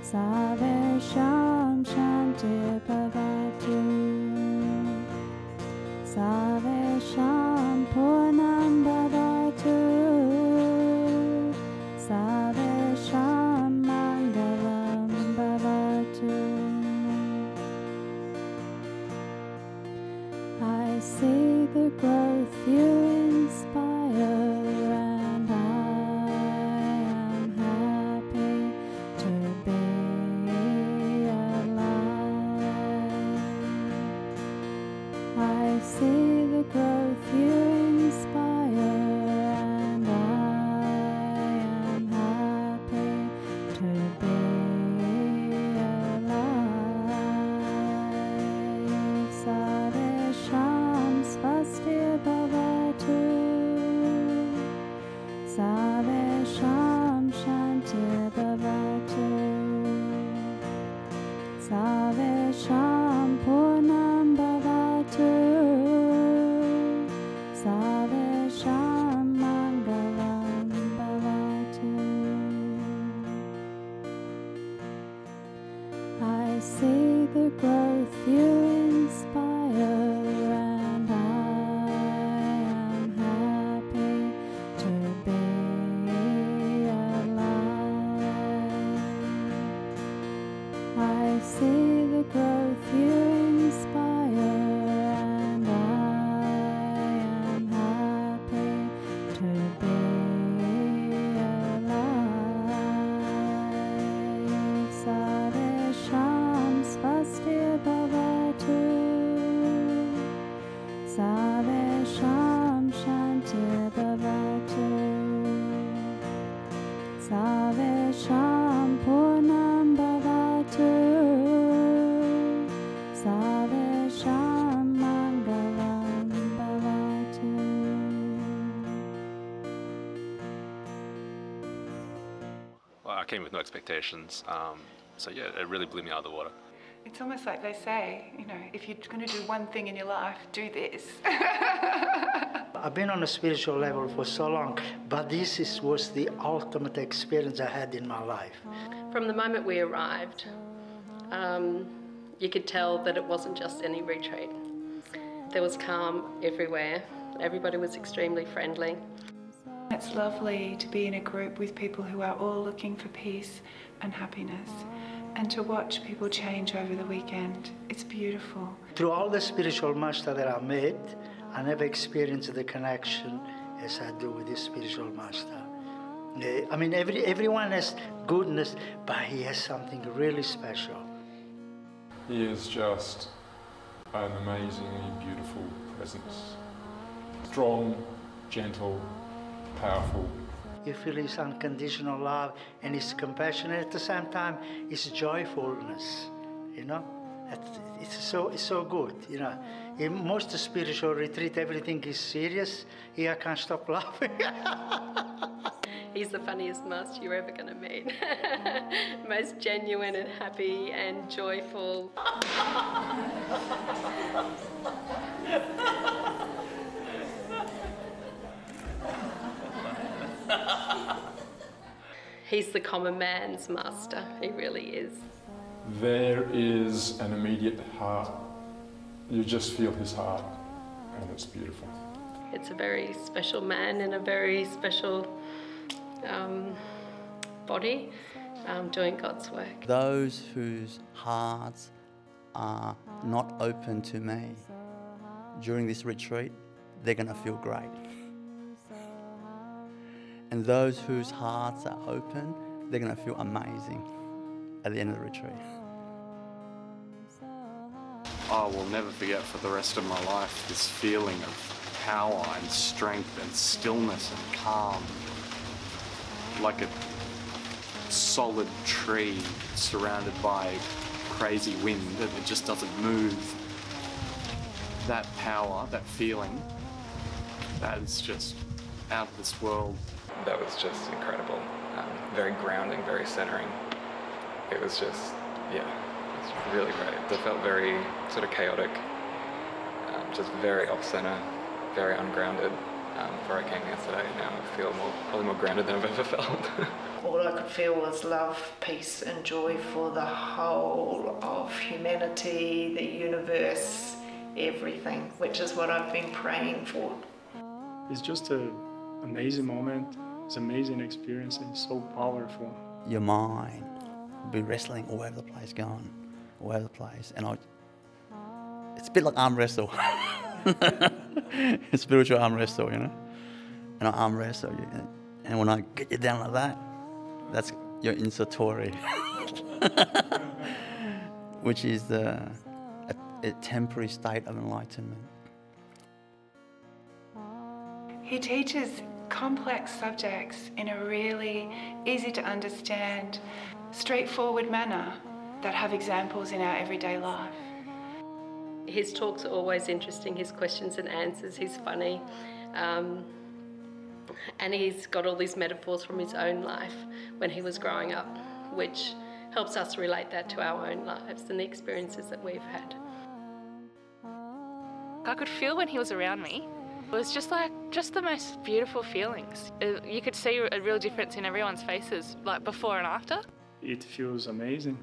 Sarvesham Shanti Bhavatu Sarvesham Purnam Bhavatu Sarvesham Mangalam Bhavatu. I see the growth you inspire, and I am happy to be alive. I see the growth you inspire, and I am happy to be alive. Sarvesham Swasti Bhavatu Sarvesham Shanti Bhavatu Sarvesham Purnam Bhavatu Sarvesham Mangalam Bhavatu. I see the growth you inspire, and I am happy to be alive. I see the growth you inspire, and I am happy to be alive. Sarvesham Swasti Bhavatu Sarvesham Shanti Bhavatu Sarvesham Purnam Bhavatu Sarvesham Mangalam Bhavatu.
Well, I came with no expectations, so yeah, it really blew me out of the water.
It's almost like they say, you know, if you're going to do one thing in your life, do this.
I've been on a spiritual level for so long, but this was the ultimate experience I had in my life.
From the moment we arrived, you could tell that it wasn't just any retreat. There was calm everywhere. Everybody was extremely friendly.
It's lovely to be in a group with people who are all looking for peace and happiness, and to watch people change over the weekend. It's beautiful.
Through all the spiritual master that I met, I never experienced the connection as I do with this spiritual master. I mean, everyone has goodness, but he has something really special.
He is just an amazingly beautiful presence. Strong, gentle, powerful.
You feel his unconditional love and his compassion, and at the same time, his joyfulness, you know? It's so good, you know. In most spiritual retreat, everything is serious. Here I can't stop laughing.
He's the funniest master you're ever going to meet. Most genuine and happy and joyful. He's the common man's master. He really is.
There is an immediate heart. You just feel his heart, and it's beautiful.
It's a very special man in a very special body doing God's work.
Those whose hearts are not open to me during this retreat, they're going to feel great. And those whose hearts are open, they're going to feel amazing at the end of the retreat.
I will never forget for the rest of my life this feeling of power and strength and stillness and calm. Like a solid tree surrounded by crazy wind and it just doesn't move. That power, that feeling, that is just out of this world.
That was just incredible. Very grounding, very centering. It was just, yeah, it's really great. I felt very sort of chaotic, just very off-center, very ungrounded. before I came yesterday. Now I feel probably more grounded than I've ever felt.
All I could feel was love, peace and joy for the whole of humanity, the universe, everything, which is what I've been praying for.
It's just an amazing moment. It's an amazing experience and it's so powerful.
Your mind will be wrestling all over the place, going all over the place. And it's a bit like arm wrestle. Spiritual arm wrestle, you know? And I arm wrestle you. And when I get you down like that, that's your in satori, which is a temporary state of enlightenment.
He teaches complex subjects in a really easy to understand, straightforward manner that have examples in our everyday life.
His talks are always interesting, his questions and answers, he's funny. And he's got all these metaphors from his own life when he was growing up, which helps us relate that to our own lives and the experiences that we've had.
I could feel when he was around me. It was just the most beautiful feelings. You could see a real difference in everyone's faces, like before and after.
It feels amazing.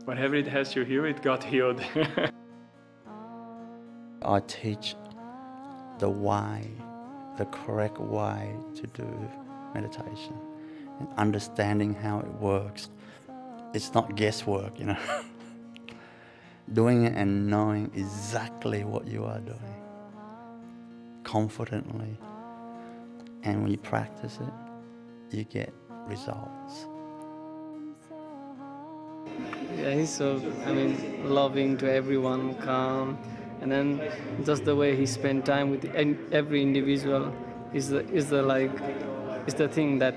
Whenever it has to heal, it got healed.
I teach the way, the correct way to do meditation and understanding how it works. It's not guesswork, you know. Doing it and knowing exactly what you are doing, confidently. And when you practice it, you get results.
Yeah, he's so, loving to everyone, calm, and then just the way he spent time with every individual is the thing that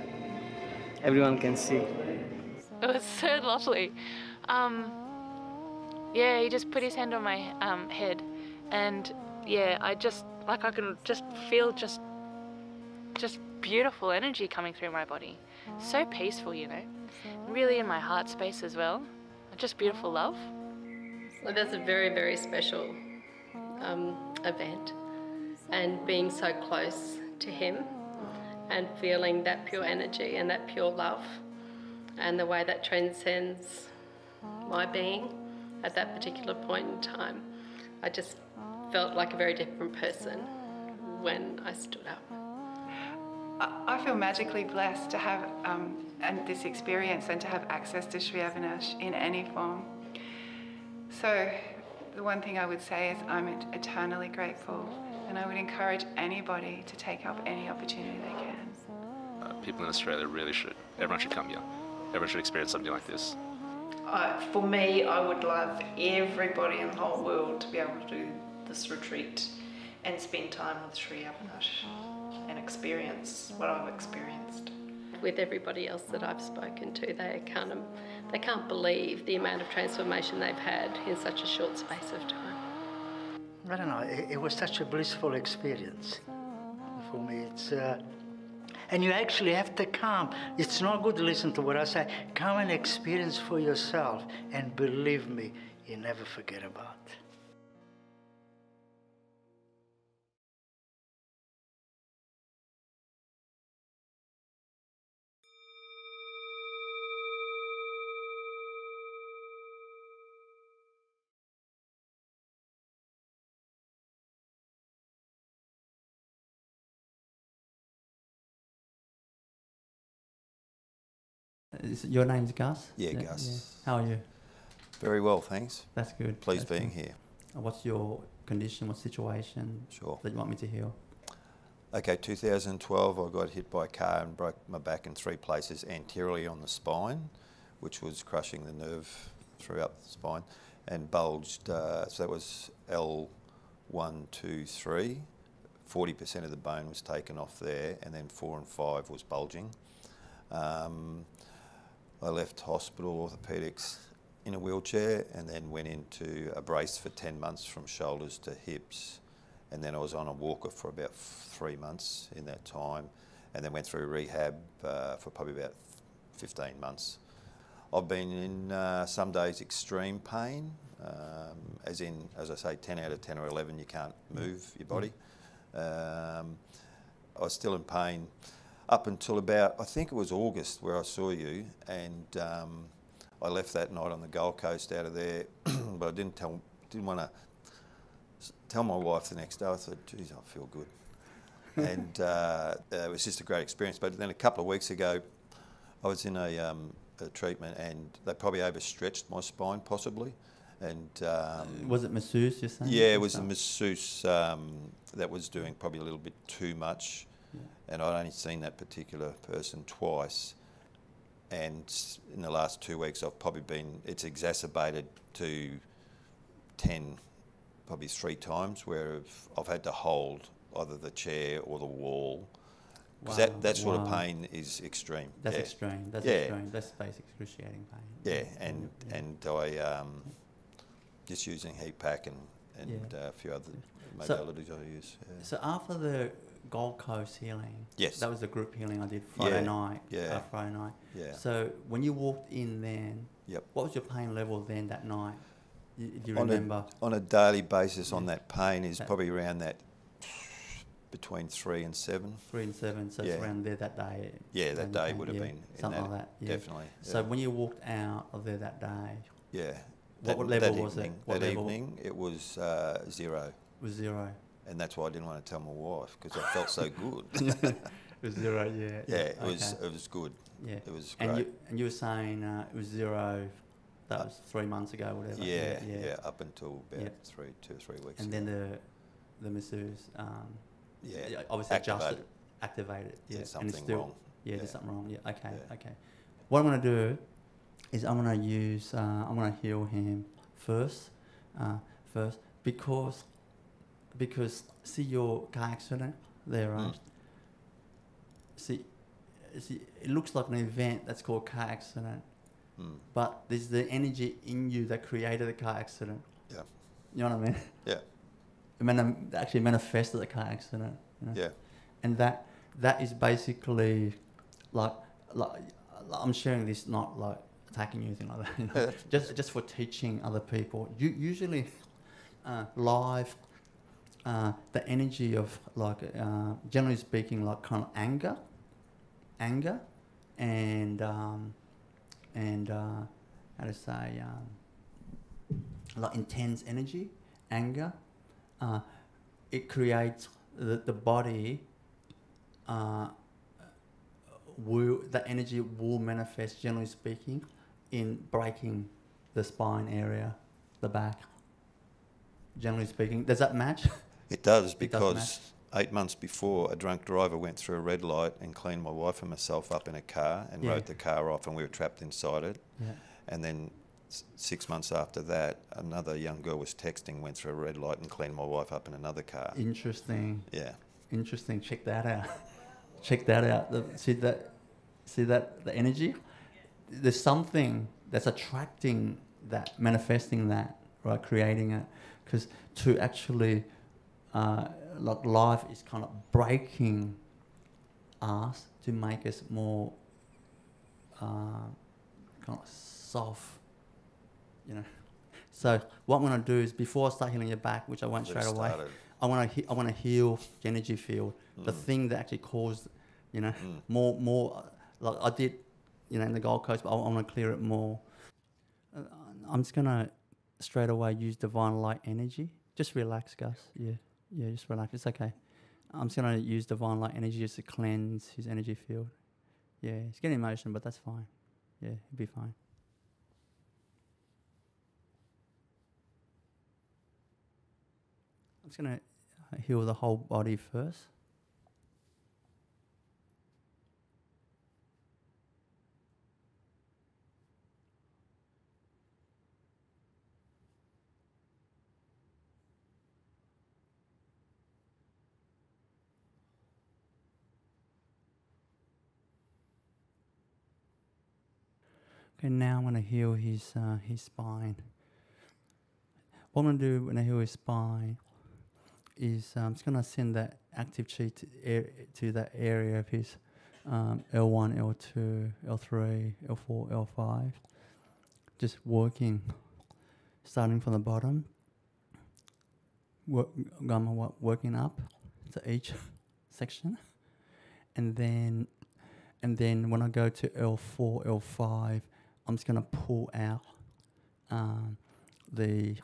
everyone can see.
It was so lovely. Yeah, he just put his hand on my head, and yeah, I can just feel just beautiful energy coming through my body. So peaceful, you know. Really in my heart space as well. Just beautiful love.
Well, that's a very, very special event, and being so close to him and feeling that pure energy and that pure love and the way that transcends my being at that particular point in time. I just felt like a very different person when I stood up.
I feel magically blessed to have this experience and to have access to Sri Avinash in any form. So the one thing I would say is I'm eternally grateful, and I would encourage anybody to take up any opportunity they can.
People in Australia everyone should come here. Everyone should experience something like this.
For me, I would love everybody in the whole world to be able to do this retreat and spend time with Sri Avinash and experience what I've experienced.
With everybody else that I've spoken to, they can't believe the amount of transformation they've had in such a short space of time.
I don't know, it was such a blissful experience for me. And you actually have to come. It's not good to listen to what I say. Come and experience for yourself, and believe me, you never forget about it.
Your name's Gus?
Yeah, Gus.
Yeah. How are you?
Very well, thanks.
That's good.
Pleased being here.
What's your condition, what situation that you want me to heal?
Okay, 2012 I got hit by a car and broke my back in 3 places anteriorly on the spine, which was crushing the nerve throughout the spine, and bulged, so that was L1, 2, 3. 40% of the bone was taken off there, and then 4 and 5 was bulging. I left hospital, orthopaedics, in a wheelchair, and then went into a brace for 10 months from shoulders to hips. And then I was on a walker for about 3 months in that time, and then went through rehab for probably about 15 months. I've been in some days extreme pain, as I say, 10 out of 10 or 11 you can't move your body. I was still in pain up until about, I think it was August where I saw you, and I left that night on the Gold Coast out of there, but I didn't want to tell my wife the next day. I thought, geez, I feel good. And it was just a great experience. But then a couple of weeks ago, I was in a treatment, and they probably overstretched my spine, possibly. And
was it masseuse, you're saying?
Yeah, it was the masseuse that was doing probably a little bit too much. Yeah. And I'd only seen that particular person twice. And in the last 2 weeks, it's exacerbated to 10, probably 3 times, where I've had to hold either the chair or the wall. Because that sort of pain is extreme.
That's extreme. That's extreme. That's basic excruciating pain.
Yeah, and I just using heat pack and a few other modalities I use. Yeah.
So after the Gold Coast healing,
yes,
that was the group healing I did Friday night.
Yeah.
Friday night.
Yeah.
So when you walked in then, what was your pain level then that night? Do you remember?
On a daily basis, on that pain is probably around that. Between 3 and 7.
3 and 7, so it's around there that day.
Yeah, that day would have been
something like that. Yeah.
Definitely.
So when you walked out of there that day,
what
level was it?
That evening, it was 0. It
was 0.
And that's why I didn't want to tell my wife, because I felt so good.
It was 0, yeah.
Yeah, it was good.
Yeah,
it was great.
And you were saying it was 0. That was 3 months ago, whatever.
Yeah, up until about 2 or 3 weeks.
And
ago.
then the masseuse. Obviously activated. Yeah,
there's something wrong.
Yeah, there's something wrong. Yeah, okay. What I'm going to do is I'm going to heal him first, because see your car accident there, right? See, it looks like an event that's called car accident, but there's the energy in you that created the car accident.
Yeah.
You know what I mean?
Yeah.
Actually manifested the car accident. You know?
Yeah.
And that is basically like I'm sharing this, not like attacking you or anything like that. You know? just for teaching other people. Usually live the energy of like generally speaking like kind of anger and how to say like intense energy, anger. It creates the body, the energy will manifest, generally speaking, in breaking the spine area, the back. Generally speaking, does that match?
It does, because 8 months before, a drunk driver went through a red light and cleaned my wife and myself up in a car and wrote the car off, and we were trapped inside it.
Yeah.
And then 6 months after that, another young girl was texting, went through a red light and cleaned my wife up in another car.
Interesting.
Yeah.
Interesting. Check that out. Check that out. See that the energy? There's something that's attracting that, manifesting that, right? Creating it. Because to actually, like life is kind of breaking us to make us more kind of soft. You know, so what I'm going to do is before I start healing your back, which I won't straight away, I want to heal the energy field, the thing that actually caused, you know, more like I did, you know, in the Gold Coast, but I want to clear it more. I'm just going to straight away use divine light energy. Just relax, Gus. Yeah, just relax. It's okay. I'm just going to use divine light energy just to cleanse his energy field. Yeah, he's getting emotional, but that's fine. Yeah, he'll be fine. I'm just going to heal the whole body first. Okay, now I'm going to heal his spine. What I'm going to do when I heal his spine is I'm just going to send that active chi to that area of his L1, L2, L3, L4, L5. Just working, starting from the bottom, working up to each section, and then when I go to L4, L5, I'm just gonna pull out the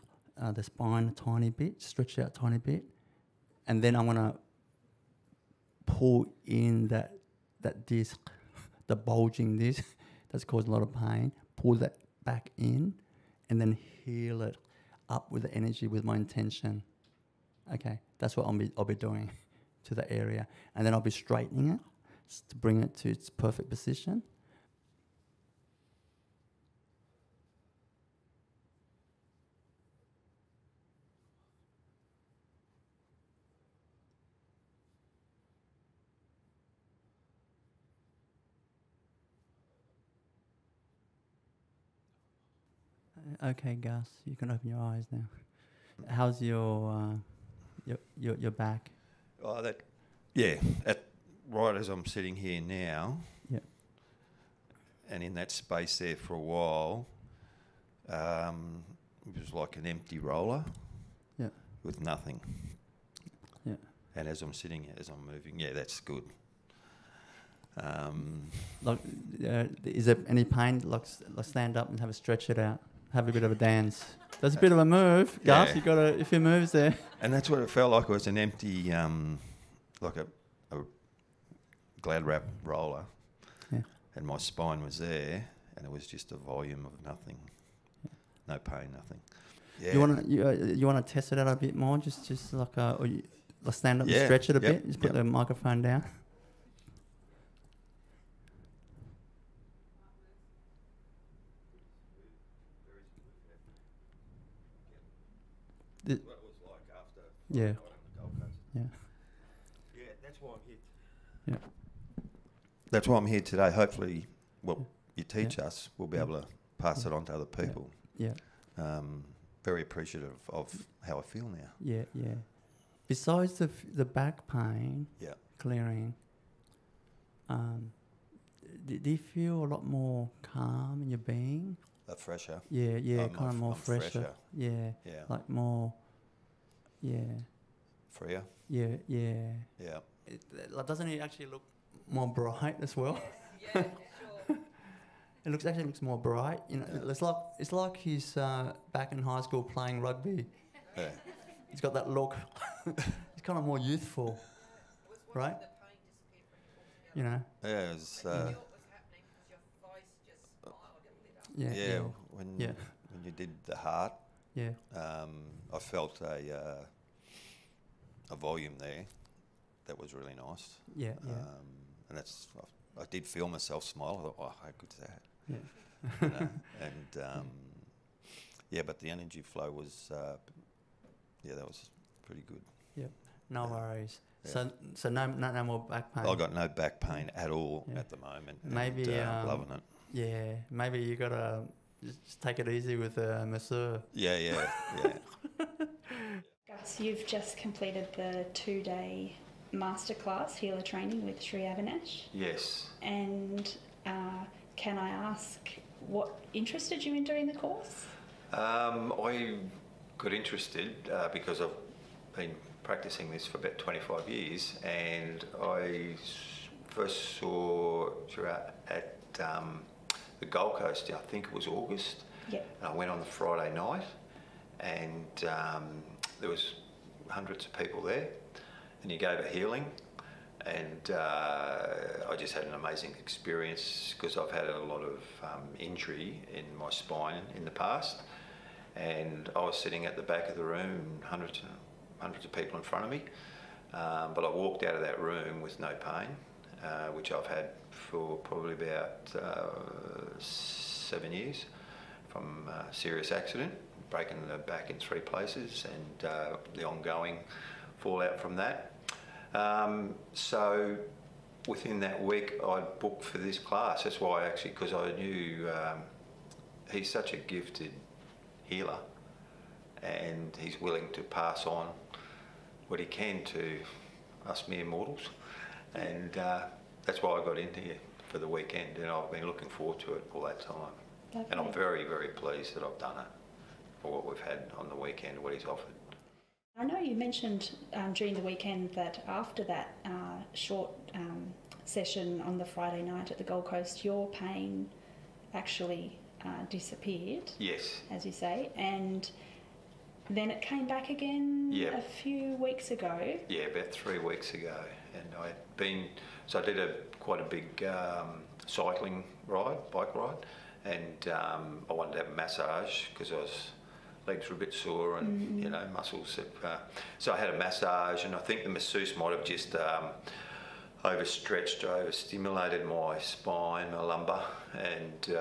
spine a tiny bit, stretch it out a tiny bit, and then I'm gonna pull in that disc, the bulging disc that's causing a lot of pain. Pull that back in, and then heal it up with the energy, with my intention. Okay, that's what I'll be doing to the area, and then I'll be straightening it to bring it to its perfect position. Okay, Gus, you can open your eyes now. How's your back?
Oh, right as I'm sitting here now.
Yeah.
And in that space there for a while, it was like an empty roller.
Yeah.
With nothing.
Yeah.
And as I'm sitting here, as I'm moving, yeah, that's good.
Is there any pain? Like stand up and have a stretch it out. Have a bit of a dance. That's a bit of a move, Gus. You gotta, if it moves there.
And that's what it felt like. It was an empty, like a glad wrap roller.
Yeah.
And my spine was there, and it was just a volume of nothing. Yeah. No pain, nothing. Yeah.
You wanna test it out a bit more? Just like or stand up and stretch it a bit. Just put the microphone down.
What it was like after
yeah.
the Gold Coast.
Yeah.
Yeah, that's why I'm here.
Yeah.
That's why I'm here today. Hopefully, what you teach us, we'll be able to pass it on to other people.
Yeah.
Very appreciative of how I feel now.
Yeah, yeah. Besides the back pain, clearing, do you feel a lot more calm in your being?
Fresher.
Yeah, kind of more fresher. Yeah, like more,
freer.
Yeah.
Yeah.
Doesn't it actually look more bright as well?
Yeah, sure.
It looks more bright. You know, it's like he's back in high school playing rugby.
Yeah.
He's got that look. He's kind of more youthful, right? You know.
Yeah, it was.
Yeah.
When you did the heart, I felt a volume there that was really nice.
Yeah.
And that's I did feel myself smile. I thought, oh, how good's that?
Yeah.
You know? And but the energy flow was that was pretty good.
Yeah. No worries. Yeah. So no more back pain.
I got no back pain at all at the moment.
Maybe
loving it.
Yeah, maybe you gotta just take it easy with a masseur.
Yeah.
Gus, you've just completed the 2-day masterclass healer training with Sri Avinash.
Yes.
And can I ask what interested you in doing the course?
I got interested because I've been practicing this for about 25 years, and I first saw Sri at the Gold Coast, I think it was August.
Yeah.
And I went on the Friday night, and there was hundreds of people there, and he gave a healing, and I just had an amazing experience because I've had a lot of injury in my spine in the past, and I was sitting at the back of the room, hundreds of people in front of me, but I walked out of that room with no pain, which I've had for probably about 7 years from a serious accident, breaking the back in 3 places, and the ongoing fallout from that. So within that week I booked for this class. That's why because I knew he's such a gifted healer, and he's willing to pass on what he can to us mere mortals, and that's why I got into here for the weekend, and I've been looking forward to it all that time.
Lovely.
And I'm very, very pleased that I've done it for what we've had on the weekend, what he's offered.
I know you mentioned during the weekend that after that short session on the Friday night at the Gold Coast, your pain actually disappeared.
Yes.
As you say, and then it came back again a few weeks ago.
Yeah, about 3 weeks ago, and I had been, so I did quite a big cycling ride, bike ride, and I wanted to have a massage because legs were a bit sore and you know, muscles. So I had a massage, and I think the masseuse might have just overstretched, overstimulated my spine, my lumbar, and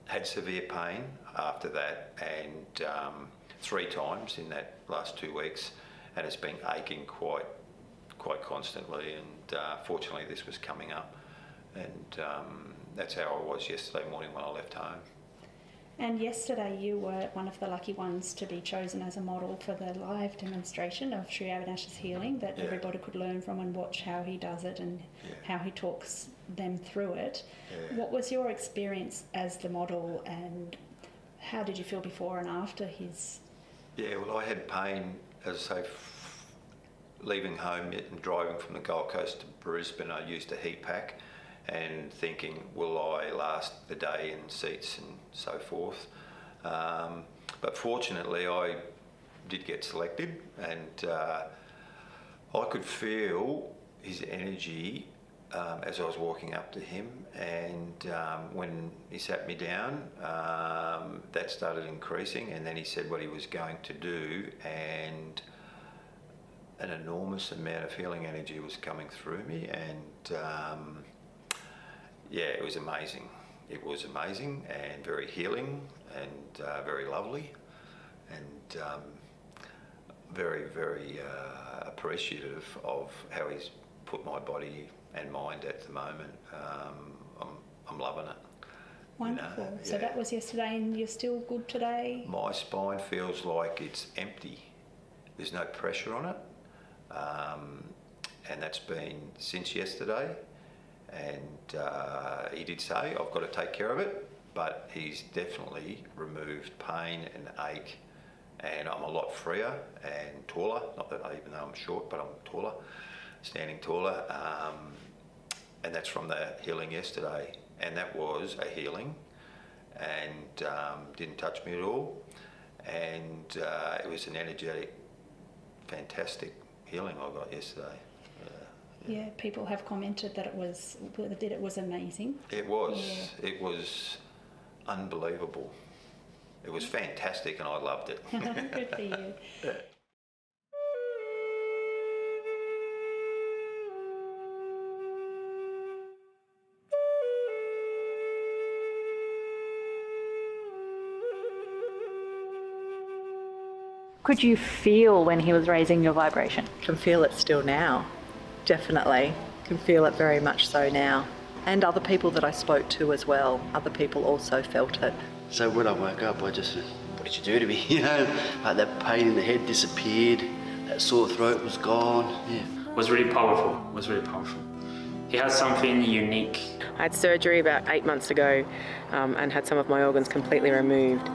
had severe pain after that, and 3 times in that last 2 weeks, and it's been aching quite constantly, and fortunately this was coming up, and that's how I was yesterday morning when I left home.
And yesterday you were one of the lucky ones to be chosen as a model for the live demonstration of Sri Avinash's healing that everybody could learn from and watch how he does it and how he talks them through it. What was your experience as the model, and how did you feel before and after his...
Yeah, well, I had pain, as I say, leaving home and driving from the Gold Coast to Brisbane. I used a heat pack and thinking, will I last the day in seats and so forth. But fortunately I did get selected, and I could feel his energy as I was walking up to him, and when he sat me down, that started increasing, and then he said what he was going to do, and an enormous amount of healing energy was coming through me, and yeah, it was amazing. It was amazing and very healing and very lovely, and very, very appreciative of how he's put my body and mind at the moment. I'm loving it.
Wonderful.
You know,
So that was yesterday, and you're still good today?
My spine feels like it's empty. There's no pressure on it. And that's been since yesterday. And he did say, I've got to take care of it, but he's definitely removed pain and ache, and I'm a lot freer and taller. Not that even though I'm short, but I'm taller, standing taller. And that's from the healing yesterday. And that was a healing, and didn't touch me at all. And it was an energetic, fantastic healing I got yesterday.
Yeah, people have commented that it was amazing.
It was. Yeah. It was unbelievable. It was fantastic, and I loved it.
Good for you.
Could you feel when he was raising your vibration?
Can feel it still now, definitely. Can feel it very much so now. And other people that I spoke to as well, other people also felt it.
So when I woke up, I just, what did you do to me? You know, like that pain in the head disappeared, that sore throat was gone, yeah.
It was really powerful, He has something unique.
I had surgery about 8 months ago and had some of my organs completely removed.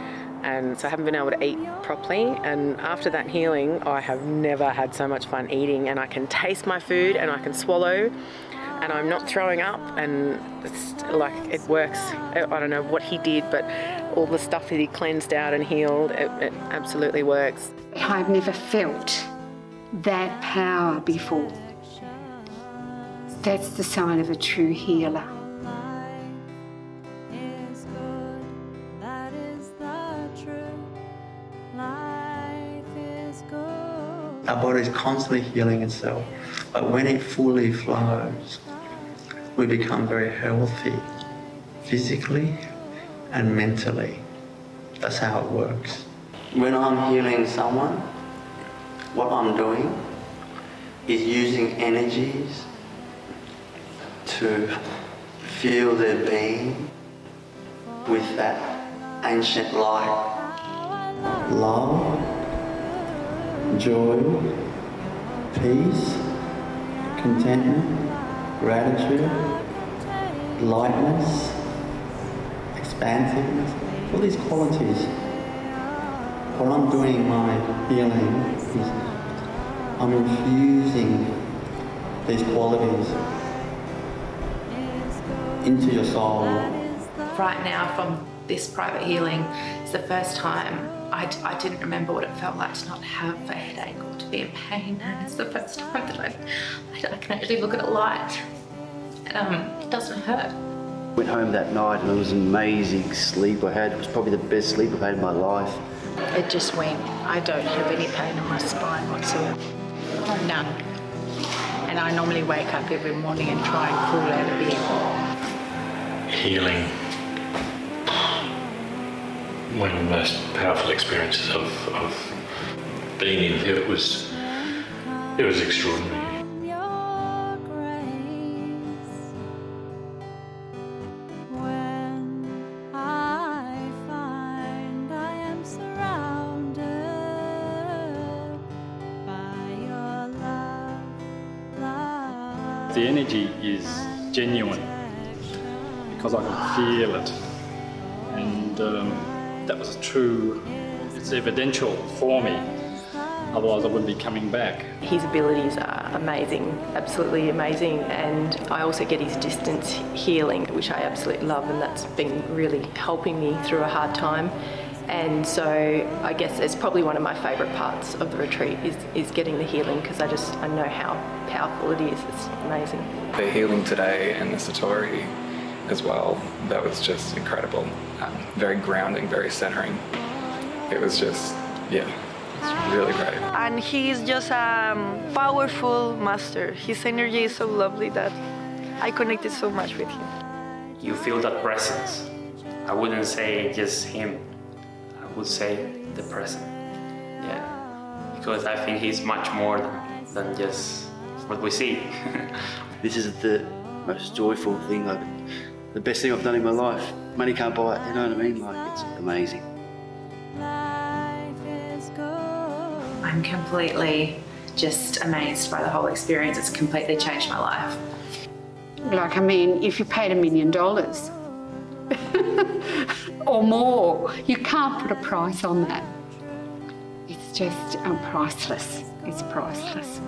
And so I haven't been able to eat properly, and after that healing I have never had so much fun eating, and I can taste my food and I can swallow and I'm not throwing up, and it's like it works. I don't know what he did, but all the stuff that he cleansed out and healed, it absolutely works.
I've never felt that power before. That's the sign of a true healer.
Our body is constantly healing itself, but when it fully flows, we become very healthy, physically and mentally. That's how it works. When I'm healing someone, what I'm doing is using energies to feel their being with that ancient light. Love, joy, peace, contentment, gratitude, lightness, expansiveness, all these qualities when I'm doing my healing, is I'm infusing these qualities into your soul.
Right now, from this private healing, it's the first time I didn't remember what it felt like to not have a headache or to be in pain. And it's the first time that I can actually look at a light. It doesn't hurt.
Went home that night and it was an amazing sleep I had. It was probably the best sleep I've had in my life.
It just went. I don't have any pain in my spine whatsoever. None. And I normally wake up every morning and try and crawl out of bed.
Healing. One of the most powerful experiences of being in here. It was extraordinary.
The energy is genuine because I can feel it, and that was true. It's evidential for me, otherwise I wouldn't be coming back.
His abilities are amazing, absolutely amazing, and I also get his distance healing, which I absolutely love, and that's been really helping me through a hard time. And so I guess it's probably one of my favourite parts of the retreat is getting the healing, because I know how powerful it is. It's amazing.
The healing today and the Satori as well, that was just incredible. Very grounding, very centering. It was just, yeah, it's really great.
And he is just a powerful master. His energy is so lovely that I connected so much with him.
You feel that presence. I wouldn't say just him. I would say the present. Yeah, because I think he's much more than just what we see.
This is the most joyful thing, the best thing I've done in my life. Money can't buy it, you know what I mean? Like, it's amazing.
I'm completely just amazed by the whole experience. It's completely changed my life.
Like, I mean, if you paid $1 million or more, you can't put a price on that. It's just priceless. It's priceless.